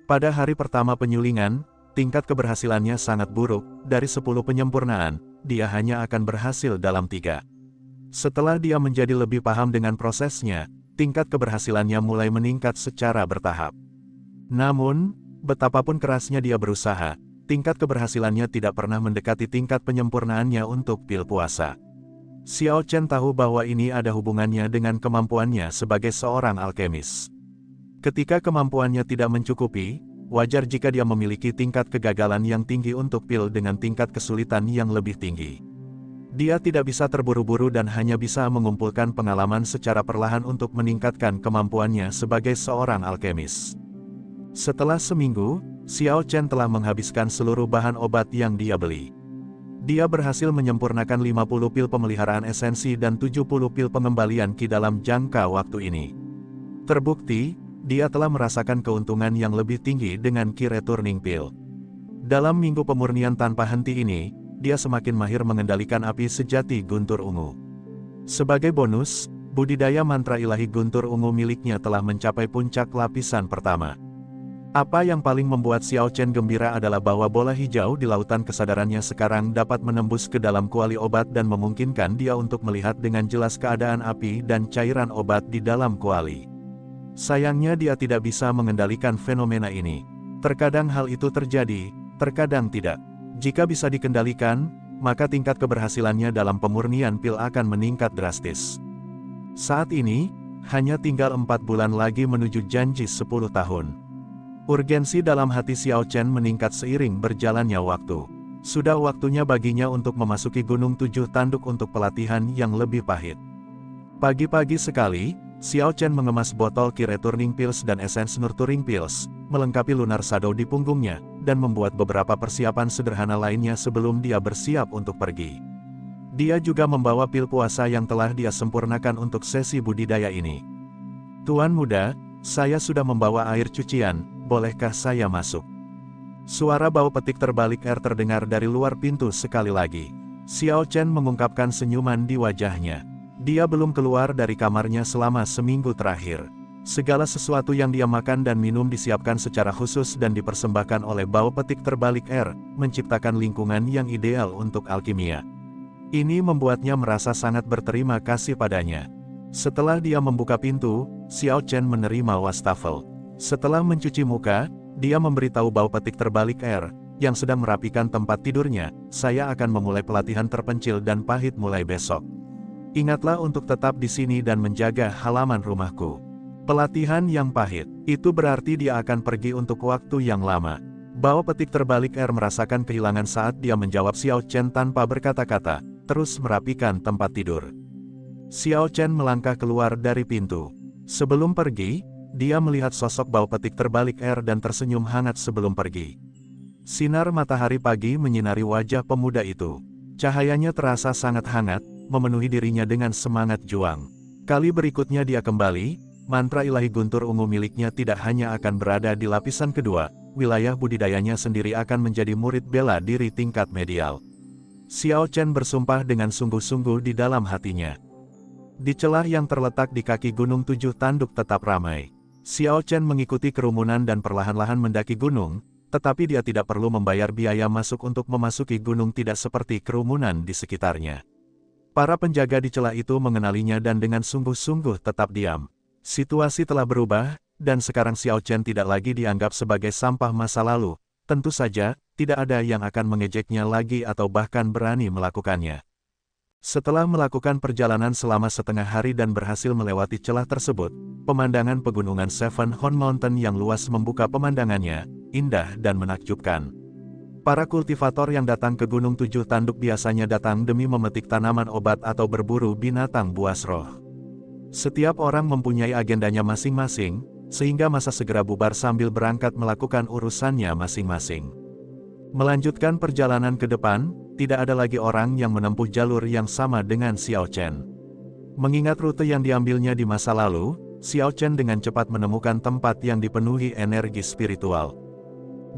Pada hari pertama penyulingan, tingkat keberhasilannya sangat buruk. Dari 10 penyempurnaan, dia hanya akan berhasil dalam 3. Setelah dia menjadi lebih paham dengan prosesnya, tingkat keberhasilannya mulai meningkat secara bertahap. Namun, betapapun kerasnya dia berusaha, tingkat keberhasilannya tidak pernah mendekati tingkat penyempurnaannya untuk pil puasa. Xiao Chen tahu bahwa ini ada hubungannya dengan kemampuannya sebagai seorang alkemis. Ketika kemampuannya tidak mencukupi, wajar jika dia memiliki tingkat kegagalan yang tinggi untuk pil dengan tingkat kesulitan yang lebih tinggi. Dia tidak bisa terburu-buru dan hanya bisa mengumpulkan pengalaman secara perlahan untuk meningkatkan kemampuannya sebagai seorang alkemis. Setelah seminggu, Xiao Chen telah menghabiskan seluruh bahan obat yang dia beli. Dia berhasil menyempurnakan 50 pil pemeliharaan esensi dan 70 pil pengembalian Qi dalam jangka waktu ini. Terbukti, dia telah merasakan keuntungan yang lebih tinggi dengan Qi Returning Pill. Dalam minggu pemurnian tanpa henti ini, dia semakin mahir mengendalikan api sejati Guntur Ungu. Sebagai bonus, budidaya mantra ilahi Guntur Ungu miliknya telah mencapai puncak lapisan pertama. Apa yang paling membuat Xiao Chen gembira adalah bahwa bola hijau di lautan kesadarannya sekarang dapat menembus ke dalam kuali obat dan memungkinkan dia untuk melihat dengan jelas keadaan api dan cairan obat di dalam kuali. Sayangnya dia tidak bisa mengendalikan fenomena ini. Terkadang hal itu terjadi, terkadang tidak. Jika bisa dikendalikan, maka tingkat keberhasilannya dalam pemurnian pil akan meningkat drastis. Saat ini, hanya tinggal 4 bulan lagi menuju janji 10 tahun. Urgensi dalam hati Xiao Chen meningkat seiring berjalannya waktu. Sudah waktunya baginya untuk memasuki Gunung 7 Tanduk untuk pelatihan yang lebih pahit. Pagi-pagi sekali, Xiao Chen mengemas botol Qi Returning Pills dan Essence Nurturing Pills, melengkapi Lunar Shadow di punggungnya, dan membuat beberapa persiapan sederhana lainnya sebelum dia bersiap untuk pergi. Dia juga membawa pil puasa yang telah dia sempurnakan untuk sesi budidaya ini. "Tuan muda, saya sudah membawa air cucian, bolehkah saya masuk?" Suara bau petik terbalik air terdengar dari luar pintu sekali lagi. Xiao Chen mengungkapkan senyuman di wajahnya. Dia belum keluar dari kamarnya selama seminggu terakhir. Segala sesuatu yang dia makan dan minum disiapkan secara khusus dan dipersembahkan oleh bau petik terbalik air, menciptakan lingkungan yang ideal untuk alkimia. Ini membuatnya merasa sangat berterima kasih padanya. Setelah dia membuka pintu, Xiao Chen menerima wastafel. Setelah mencuci muka, dia memberitahu bau petik terbalik air, yang sedang merapikan tempat tidurnya, "Saya akan memulai pelatihan terpencil dan pahit mulai besok. Ingatlah untuk tetap di sini dan menjaga halaman rumahku." Pelatihan yang pahit, itu berarti dia akan pergi untuk waktu yang lama. Bau petik terbalik air merasakan kehilangan saat dia menjawab Xiao Chen tanpa berkata-kata, terus merapikan tempat tidur. Xiao Chen melangkah keluar dari pintu. Sebelum pergi, dia melihat sosok bau petik terbalik air dan tersenyum hangat sebelum pergi. Sinar matahari pagi menyinari wajah pemuda itu. Cahayanya terasa sangat hangat, memenuhi dirinya dengan semangat juang. Kali berikutnya dia kembali, mantra ilahi Guntur Ungu miliknya tidak hanya akan berada di lapisan kedua, wilayah budidayanya sendiri akan menjadi murid bela diri tingkat medial. Xiao Chen bersumpah dengan sungguh-sungguh di dalam hatinya. Di celah yang terletak di kaki Gunung 7 Tanduk tetap ramai. Xiao Chen mengikuti kerumunan dan perlahan-lahan mendaki gunung, tetapi dia tidak perlu membayar biaya masuk untuk memasuki gunung tidak seperti kerumunan di sekitarnya. Para penjaga di celah itu mengenalinya dan dengan sungguh-sungguh tetap diam. Situasi telah berubah, dan sekarang Xiao Chen tidak lagi dianggap sebagai sampah masa lalu. Tentu saja, tidak ada yang akan mengejeknya lagi atau bahkan berani melakukannya. Setelah melakukan perjalanan selama setengah hari dan berhasil melewati celah tersebut, pemandangan pegunungan Seven Horn Mountain yang luas membuka pemandangannya, indah dan menakjubkan. Para kultivator yang datang ke Gunung 7 Tanduk biasanya datang demi memetik tanaman obat atau berburu binatang buas roh. Setiap orang mempunyai agendanya masing-masing, sehingga masa segera bubar sambil berangkat melakukan urusannya masing-masing. Melanjutkan perjalanan ke depan, tidak ada lagi orang yang menempuh jalur yang sama dengan Xiao Chen. Mengingat rute yang diambilnya di masa lalu, Xiao Chen dengan cepat menemukan tempat yang dipenuhi energi spiritual.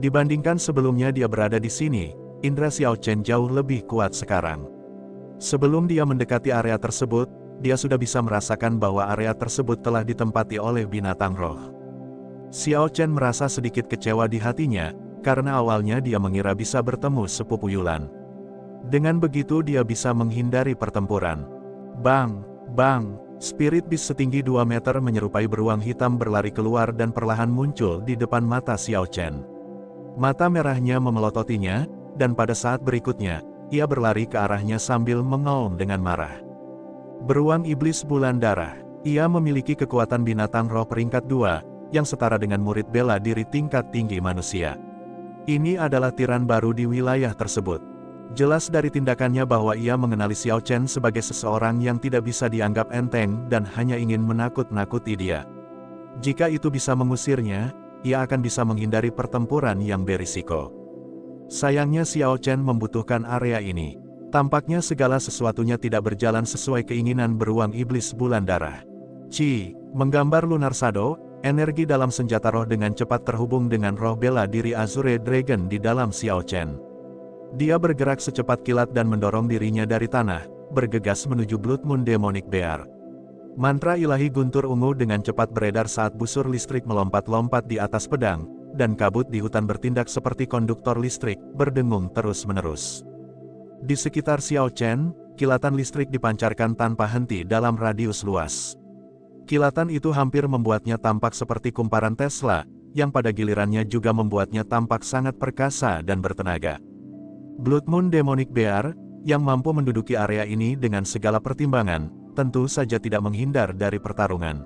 Dibandingkan sebelumnya dia berada di sini, indera Xiao Chen jauh lebih kuat sekarang. Sebelum dia mendekati area tersebut, dia sudah bisa merasakan bahwa area tersebut telah ditempati oleh binatang roh. Xiao Chen merasa sedikit kecewa di hatinya, karena awalnya dia mengira bisa bertemu sepupu Yulan. Dengan begitu dia bisa menghindari pertempuran. Bang! Bang! Spirit Beast setinggi 2 meter menyerupai beruang hitam berlari keluar dan perlahan muncul di depan mata Xiao Chen. Mata merahnya memelototinya, dan pada saat berikutnya, ia berlari ke arahnya sambil mengaum dengan marah. Beruang iblis bulan darah. Ia memiliki kekuatan binatang roh peringkat 2, yang setara dengan murid bela diri tingkat tinggi manusia. Ini adalah tiran baru di wilayah tersebut. Jelas dari tindakannya bahwa ia mengenali Xiao Chen sebagai seseorang yang tidak bisa dianggap enteng dan hanya ingin menakut-nakuti dia. Jika itu bisa mengusirnya, ia akan bisa menghindari pertempuran yang berisiko. Sayangnya Xiao Chen membutuhkan area ini. Tampaknya segala sesuatunya tidak berjalan sesuai keinginan beruang iblis bulan darah. Menggambar Lunar Shadow, energi dalam senjata roh dengan cepat terhubung dengan roh bela diri Azure Dragon di dalam Xiao Chen. Dia bergerak secepat kilat dan mendorong dirinya dari tanah, bergegas menuju Blood Moon Demonic Bear. Mantra ilahi guntur ungu dengan cepat beredar saat busur listrik melompat-lompat di atas pedang, dan kabut di hutan bertindak seperti konduktor listrik, berdengung terus-menerus. Di sekitar Xiao Chen, kilatan listrik dipancarkan tanpa henti dalam radius luas. Kilatan itu hampir membuatnya tampak seperti kumparan Tesla, yang pada gilirannya juga membuatnya tampak sangat perkasa dan bertenaga. Blood Moon Demonic Bear, yang mampu menduduki area ini dengan segala pertimbangan, tentu saja tidak menghindar dari pertarungan.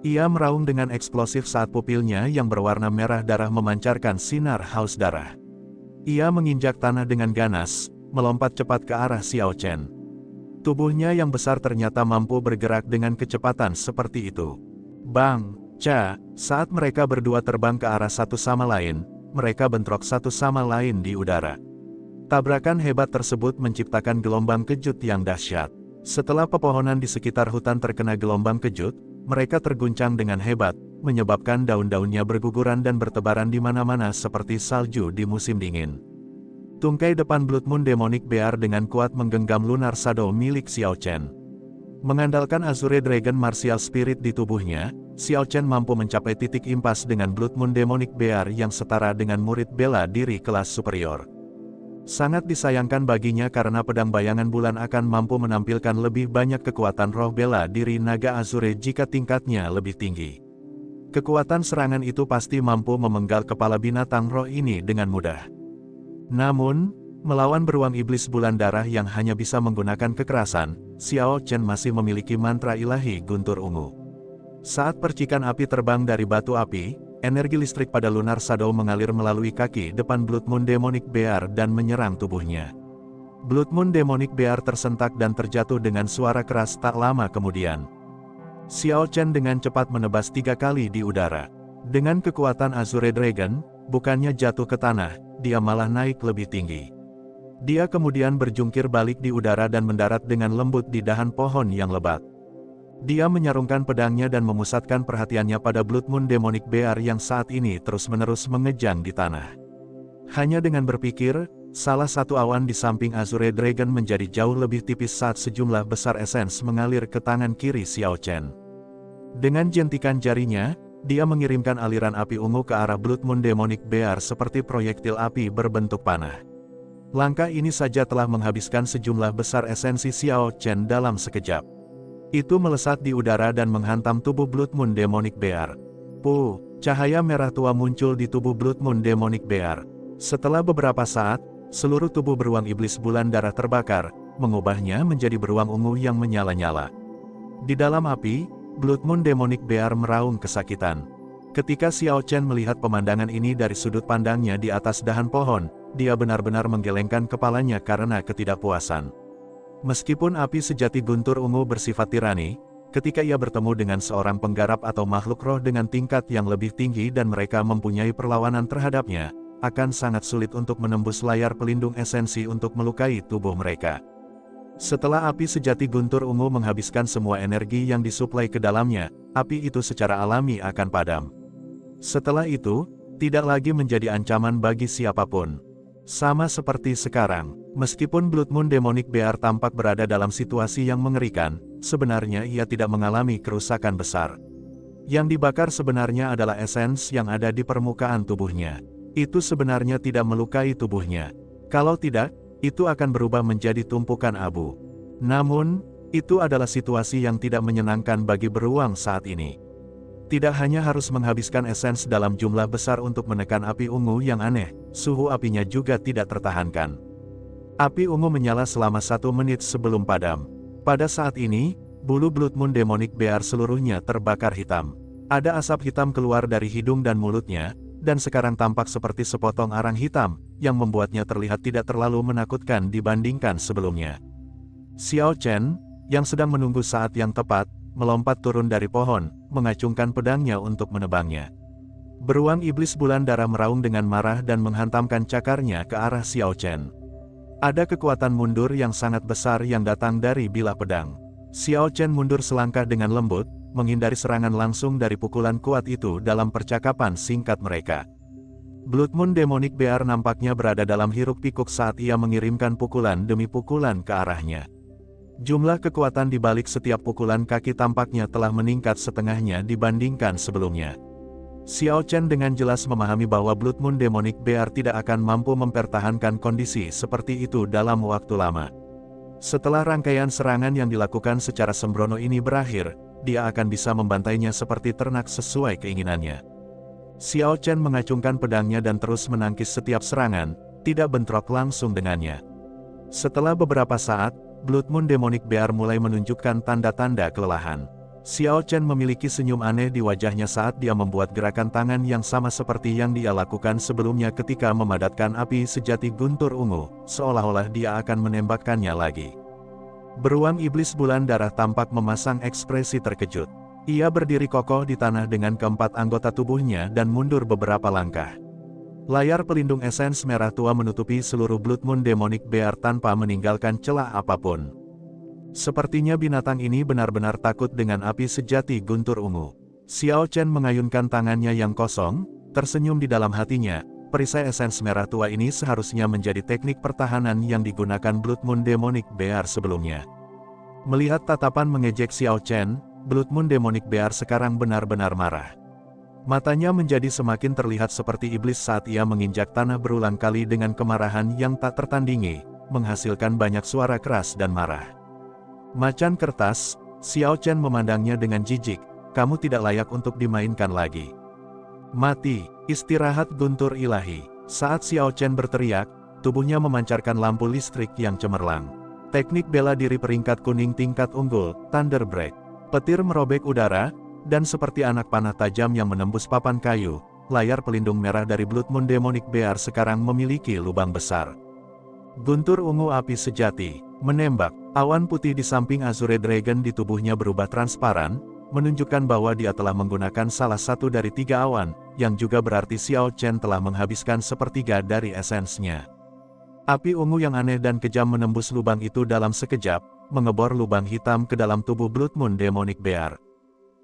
Ia meraung dengan eksplosif saat pupilnya yang berwarna merah darah memancarkan sinar haus darah. Ia menginjak tanah dengan ganas, melompat cepat ke arah Xiao Chen. Tubuhnya yang besar ternyata mampu bergerak dengan kecepatan seperti itu. Bang! Saat mereka berdua terbang ke arah satu sama lain, mereka bentrok satu sama lain di udara. Tabrakan hebat tersebut menciptakan gelombang kejut yang dahsyat. Setelah pepohonan di sekitar hutan terkena gelombang kejut, mereka terguncang dengan hebat, menyebabkan daun-daunnya berguguran dan bertebaran di mana-mana seperti salju di musim dingin. Tungkai depan Blood Moon Demonic Bear dengan kuat menggenggam Lunar Shadow milik Xiao Chen. Mengandalkan Azure Dragon Martial Spirit di tubuhnya, Xiao Chen mampu mencapai titik impas dengan Blood Moon Demonic Bear yang setara dengan murid bela diri kelas superior. Sangat disayangkan baginya karena pedang bayangan bulan akan mampu menampilkan lebih banyak kekuatan roh bela diri naga Azure jika tingkatnya lebih tinggi. Kekuatan serangan itu pasti mampu memenggal kepala binatang roh ini dengan mudah. Namun, melawan beruang iblis bulan darah yang hanya bisa menggunakan kekerasan, Xiao Chen masih memiliki mantra ilahi guntur ungu. Saat percikan api terbang dari batu api, energi listrik pada Lunar Shadow mengalir melalui kaki depan Blood Moon Demonic Bear dan menyerang tubuhnya. Blood Moon Demonic Bear tersentak dan terjatuh dengan suara keras tak lama kemudian. Xiao Chen dengan cepat menebas 3 kali di udara. Dengan kekuatan Azure Dragon, bukannya jatuh ke tanah, dia malah naik lebih tinggi. Dia kemudian berjungkir balik di udara dan mendarat dengan lembut di dahan pohon yang lebat. Dia menyarungkan pedangnya dan memusatkan perhatiannya pada Blood Moon Demonic Bear yang saat ini terus-menerus mengejang di tanah. Hanya dengan berpikir, salah satu awan di samping Azure Dragon menjadi jauh lebih tipis saat sejumlah besar esens mengalir ke tangan kiri Xiao Chen. Dengan jentikan jarinya, dia mengirimkan aliran api ungu ke arah Blood Moon Demonic Bear seperti proyektil api berbentuk panah. Langkah ini saja telah menghabiskan sejumlah besar esensi Xiao Chen dalam sekejap. Itu melesat di udara dan menghantam tubuh Blood Moon Demonic Bear. Cahaya merah tua muncul di tubuh Blood Moon Demonic Bear. Setelah beberapa saat, seluruh tubuh beruang iblis bulan darah terbakar, mengubahnya menjadi beruang ungu yang menyala-nyala. Di dalam api, Blood Moon Demonic Bear meraung kesakitan. Ketika Xiao Chen melihat pemandangan ini dari sudut pandangnya di atas dahan pohon, dia benar-benar menggelengkan kepalanya karena ketidakpuasan. Meskipun api sejati guntur ungu bersifat tirani, ketika ia bertemu dengan seorang penggarap atau makhluk roh dengan tingkat yang lebih tinggi dan mereka mempunyai perlawanan terhadapnya, akan sangat sulit untuk menembus layar pelindung esensi untuk melukai tubuh mereka. Setelah api sejati guntur ungu menghabiskan semua energi yang disuplai ke dalamnya, api itu secara alami akan padam. Setelah itu, tidak lagi menjadi ancaman bagi siapapun. Sama seperti sekarang, meskipun Blood Moon Demonic Bear tampak berada dalam situasi yang mengerikan, sebenarnya ia tidak mengalami kerusakan besar. Yang dibakar sebenarnya adalah esens yang ada di permukaan tubuhnya. Itu sebenarnya tidak melukai tubuhnya. Kalau tidak, itu akan berubah menjadi tumpukan abu. Namun, itu adalah situasi yang tidak menyenangkan bagi beruang saat ini. Tidak hanya harus menghabiskan esens dalam jumlah besar untuk menekan api ungu yang aneh, suhu apinya juga tidak tertahankan. Api ungu menyala selama 1 menit sebelum padam. Pada saat ini, bulu Blood Moon Demonic Bear seluruhnya terbakar hitam. Ada asap hitam keluar dari hidung dan mulutnya, dan sekarang tampak seperti sepotong arang hitam, yang membuatnya terlihat tidak terlalu menakutkan dibandingkan sebelumnya. Xiao Chen, yang sedang menunggu saat yang tepat, melompat turun dari pohon, mengacungkan pedangnya untuk menebangnya. Beruang iblis bulan darah meraung dengan marah dan menghantamkan cakarnya ke arah Xiao Chen. Ada kekuatan mundur yang sangat besar yang datang dari bilah pedang. Xiao Chen mundur selangkah dengan lembut, menghindari serangan langsung dari pukulan kuat itu dalam percakapan singkat mereka. Blood Moon Demonic Bear nampaknya berada dalam hiruk-pikuk saat ia mengirimkan pukulan demi pukulan ke arahnya. Jumlah kekuatan di balik setiap pukulan kaki tampaknya telah meningkat setengahnya dibandingkan sebelumnya. Xiao Chen dengan jelas memahami bahwa Blood Moon Demonic Bear tidak akan mampu mempertahankan kondisi seperti itu dalam waktu lama. Setelah rangkaian serangan yang dilakukan secara sembrono ini berakhir, dia akan bisa membantainya seperti ternak sesuai keinginannya. Xiao Chen mengacungkan pedangnya dan terus menangkis setiap serangan, tidak bentrok langsung dengannya. Setelah beberapa saat, Blood Moon Demonic Bear mulai menunjukkan tanda-tanda kelelahan. Xiao Chen memiliki senyum aneh di wajahnya saat dia membuat gerakan tangan yang sama seperti yang dia lakukan sebelumnya ketika memadatkan api sejati guntur ungu, seolah-olah dia akan menembakkannya lagi. Beruang iblis bulan darah tampak memasang ekspresi terkejut. Ia berdiri kokoh di tanah dengan keempat anggota tubuhnya dan mundur beberapa langkah. Layar pelindung esens merah tua menutupi seluruh Blood Moon Demonic Bear tanpa meninggalkan celah apapun. Sepertinya binatang ini benar-benar takut dengan api sejati guntur ungu. Xiao Chen mengayunkan tangannya yang kosong, tersenyum di dalam hatinya. Perisai esens merah tua ini seharusnya menjadi teknik pertahanan yang digunakan Blood Moon Demonic Bear sebelumnya. Melihat tatapan mengejek Xiao Chen, Blood Moon Demonic Bear sekarang benar-benar marah. Matanya menjadi semakin terlihat seperti iblis saat ia menginjak tanah berulang kali dengan kemarahan yang tak tertandingi, menghasilkan banyak suara keras dan marah. Macan kertas, Xiao Chen memandangnya dengan jijik, kamu tidak layak untuk dimainkan lagi. Mati, istirahat guntur ilahi. Saat Xiao Chen berteriak, tubuhnya memancarkan lampu listrik yang cemerlang. Teknik bela diri peringkat kuning tingkat unggul, Thunder Break. Petir merobek udara, dan seperti anak panah tajam yang menembus papan kayu, layar pelindung merah dari Blood Moon Demonic Bear sekarang memiliki lubang besar. Guntur ungu api sejati, menembak. Awan putih di samping Azure Dragon di tubuhnya berubah transparan, menunjukkan bahwa dia telah menggunakan salah satu dari 3 awan, yang juga berarti Xiao Chen telah menghabiskan sepertiga dari esensnya. Api ungu yang aneh dan kejam menembus lubang itu dalam sekejap, mengebor lubang hitam ke dalam tubuh Blood Moon Demonic Bear.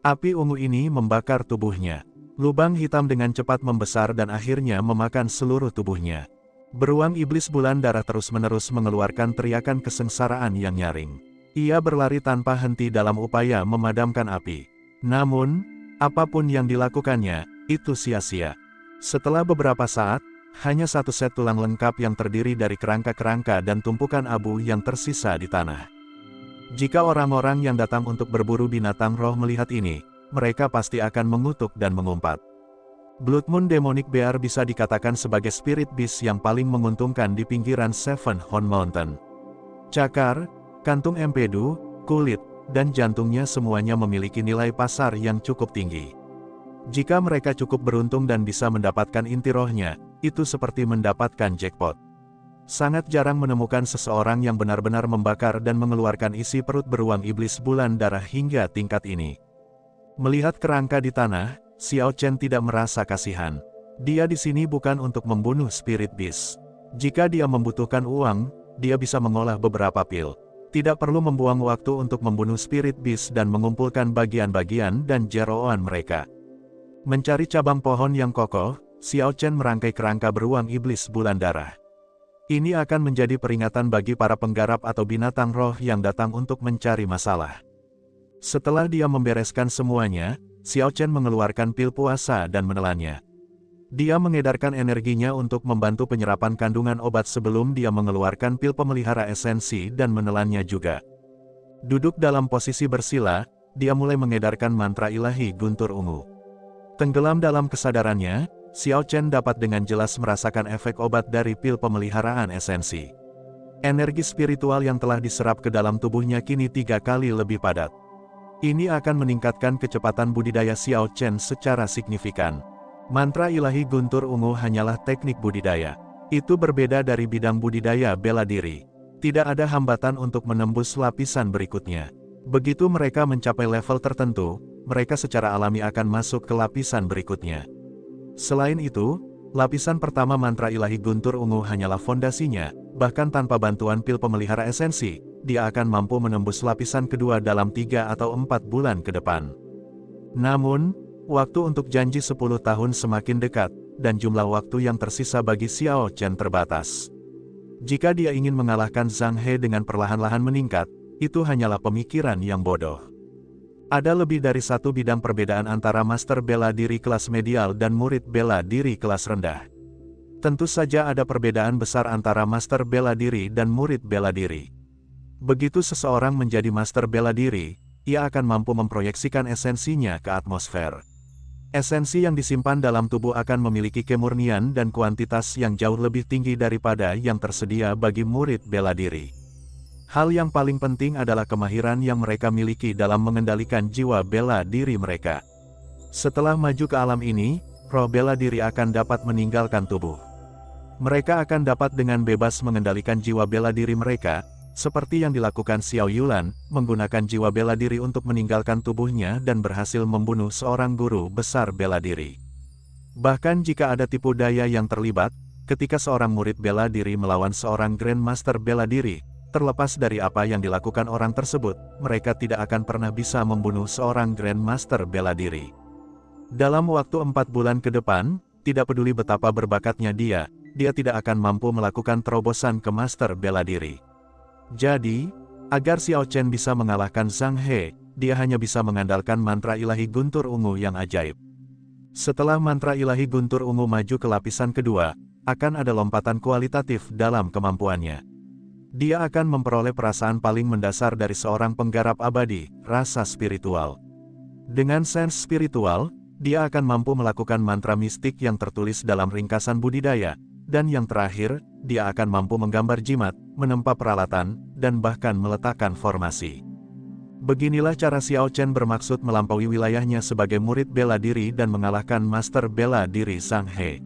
Api ungu ini membakar tubuhnya. Lubang hitam dengan cepat membesar dan akhirnya memakan seluruh tubuhnya. Beruang iblis bulan darah terus-menerus mengeluarkan teriakan kesengsaraan yang nyaring. Ia berlari tanpa henti dalam upaya memadamkan api. Namun, apapun yang dilakukannya, itu sia-sia. Setelah beberapa saat, hanya satu set tulang lengkap yang terdiri dari kerangka-kerangka dan tumpukan abu yang tersisa di tanah. Jika orang-orang yang datang untuk berburu binatang roh melihat ini, mereka pasti akan mengutuk dan mengumpat. Blood Moon Demonic Bear bisa dikatakan sebagai spirit beast yang paling menguntungkan di pinggiran Seven Horn Mountain. Cakar, kantung empedu, kulit, dan jantungnya semuanya memiliki nilai pasar yang cukup tinggi. Jika mereka cukup beruntung dan bisa mendapatkan inti rohnya, itu seperti mendapatkan jackpot. Sangat jarang menemukan seseorang yang benar-benar membakar dan mengeluarkan isi perut beruang iblis bulan darah hingga tingkat ini. Melihat kerangka di tanah, Xiao Chen tidak merasa kasihan. Dia di sini bukan untuk membunuh spirit beast. Jika dia membutuhkan uang, dia bisa mengolah beberapa pil. Tidak perlu membuang waktu untuk membunuh spirit beast dan mengumpulkan bagian-bagian dan jeroan mereka. Mencari cabang pohon yang kokoh, Xiao Chen merangkai kerangka beruang iblis bulan darah. Ini akan menjadi peringatan bagi para penggarap atau binatang roh yang datang untuk mencari masalah. Setelah dia membereskan semuanya, Xiao Chen mengeluarkan pil puasa dan menelannya. Dia mengedarkan energinya untuk membantu penyerapan kandungan obat sebelum dia mengeluarkan pil pemelihara esensi dan menelannya juga. Duduk dalam posisi bersila, dia mulai mengedarkan mantra ilahi guntur ungu. Tenggelam dalam kesadarannya, Xiao Chen dapat dengan jelas merasakan efek obat dari pil pemeliharaan esensi. Energi spiritual yang telah diserap ke dalam tubuhnya kini 3 kali lebih padat. Ini akan meningkatkan kecepatan budidaya Xiao Chen secara signifikan. Mantra ilahi guntur ungu hanyalah teknik budidaya. Itu berbeda dari bidang budidaya bela diri. Tidak ada hambatan untuk menembus lapisan berikutnya. Begitu mereka mencapai level tertentu, mereka secara alami akan masuk ke lapisan berikutnya. Selain itu, lapisan pertama mantra ilahi guntur ungu hanyalah fondasinya, bahkan tanpa bantuan pil pemelihara esensi, dia akan mampu menembus lapisan kedua dalam 3 atau 4 bulan ke depan. Namun, waktu untuk janji 10 tahun semakin dekat, dan jumlah waktu yang tersisa bagi Xiao Chen terbatas. Jika dia ingin mengalahkan Zhang He dengan perlahan-lahan meningkat, itu hanyalah pemikiran yang bodoh. Ada lebih dari satu bidang perbedaan antara master bela diri kelas medial dan murid bela diri kelas rendah. Tentu saja ada perbedaan besar antara master bela diri dan murid bela diri. Begitu seseorang menjadi master bela diri, ia akan mampu memproyeksikan esensinya ke atmosfer. Esensi yang disimpan dalam tubuh akan memiliki kemurnian dan kuantitas yang jauh lebih tinggi daripada yang tersedia bagi murid bela diri. Hal yang paling penting adalah kemahiran yang mereka miliki dalam mengendalikan jiwa bela diri mereka. Setelah maju ke alam ini, roh bela diri akan dapat meninggalkan tubuh. Mereka akan dapat dengan bebas mengendalikan jiwa bela diri mereka, seperti yang dilakukan Xiao Yulan, menggunakan jiwa bela diri untuk meninggalkan tubuhnya dan berhasil membunuh seorang guru besar bela diri. Bahkan jika ada tipu daya yang terlibat, ketika seorang murid bela diri melawan seorang Grandmaster bela diri, terlepas dari apa yang dilakukan orang tersebut, mereka tidak akan pernah bisa membunuh seorang Grandmaster bela diri. Dalam waktu 4 bulan ke depan, tidak peduli betapa berbakatnya dia tidak akan mampu melakukan terobosan ke Master bela diri. Jadi, agar Xiao Chen bisa mengalahkan Zhang He, dia hanya bisa mengandalkan mantra ilahi guntur ungu yang ajaib. Setelah mantra ilahi guntur ungu maju ke lapisan kedua, akan ada lompatan kualitatif dalam kemampuannya. Dia akan memperoleh perasaan paling mendasar dari seorang penggarap abadi, rasa spiritual. Dengan sense spiritual, dia akan mampu melakukan mantra mistik yang tertulis dalam ringkasan budidaya, dan yang terakhir, dia akan mampu menggambar jimat, menempa peralatan, dan bahkan meletakkan formasi. Beginilah cara Xiao Chen bermaksud melampaui wilayahnya sebagai murid bela diri dan mengalahkan master bela diri Zhang He.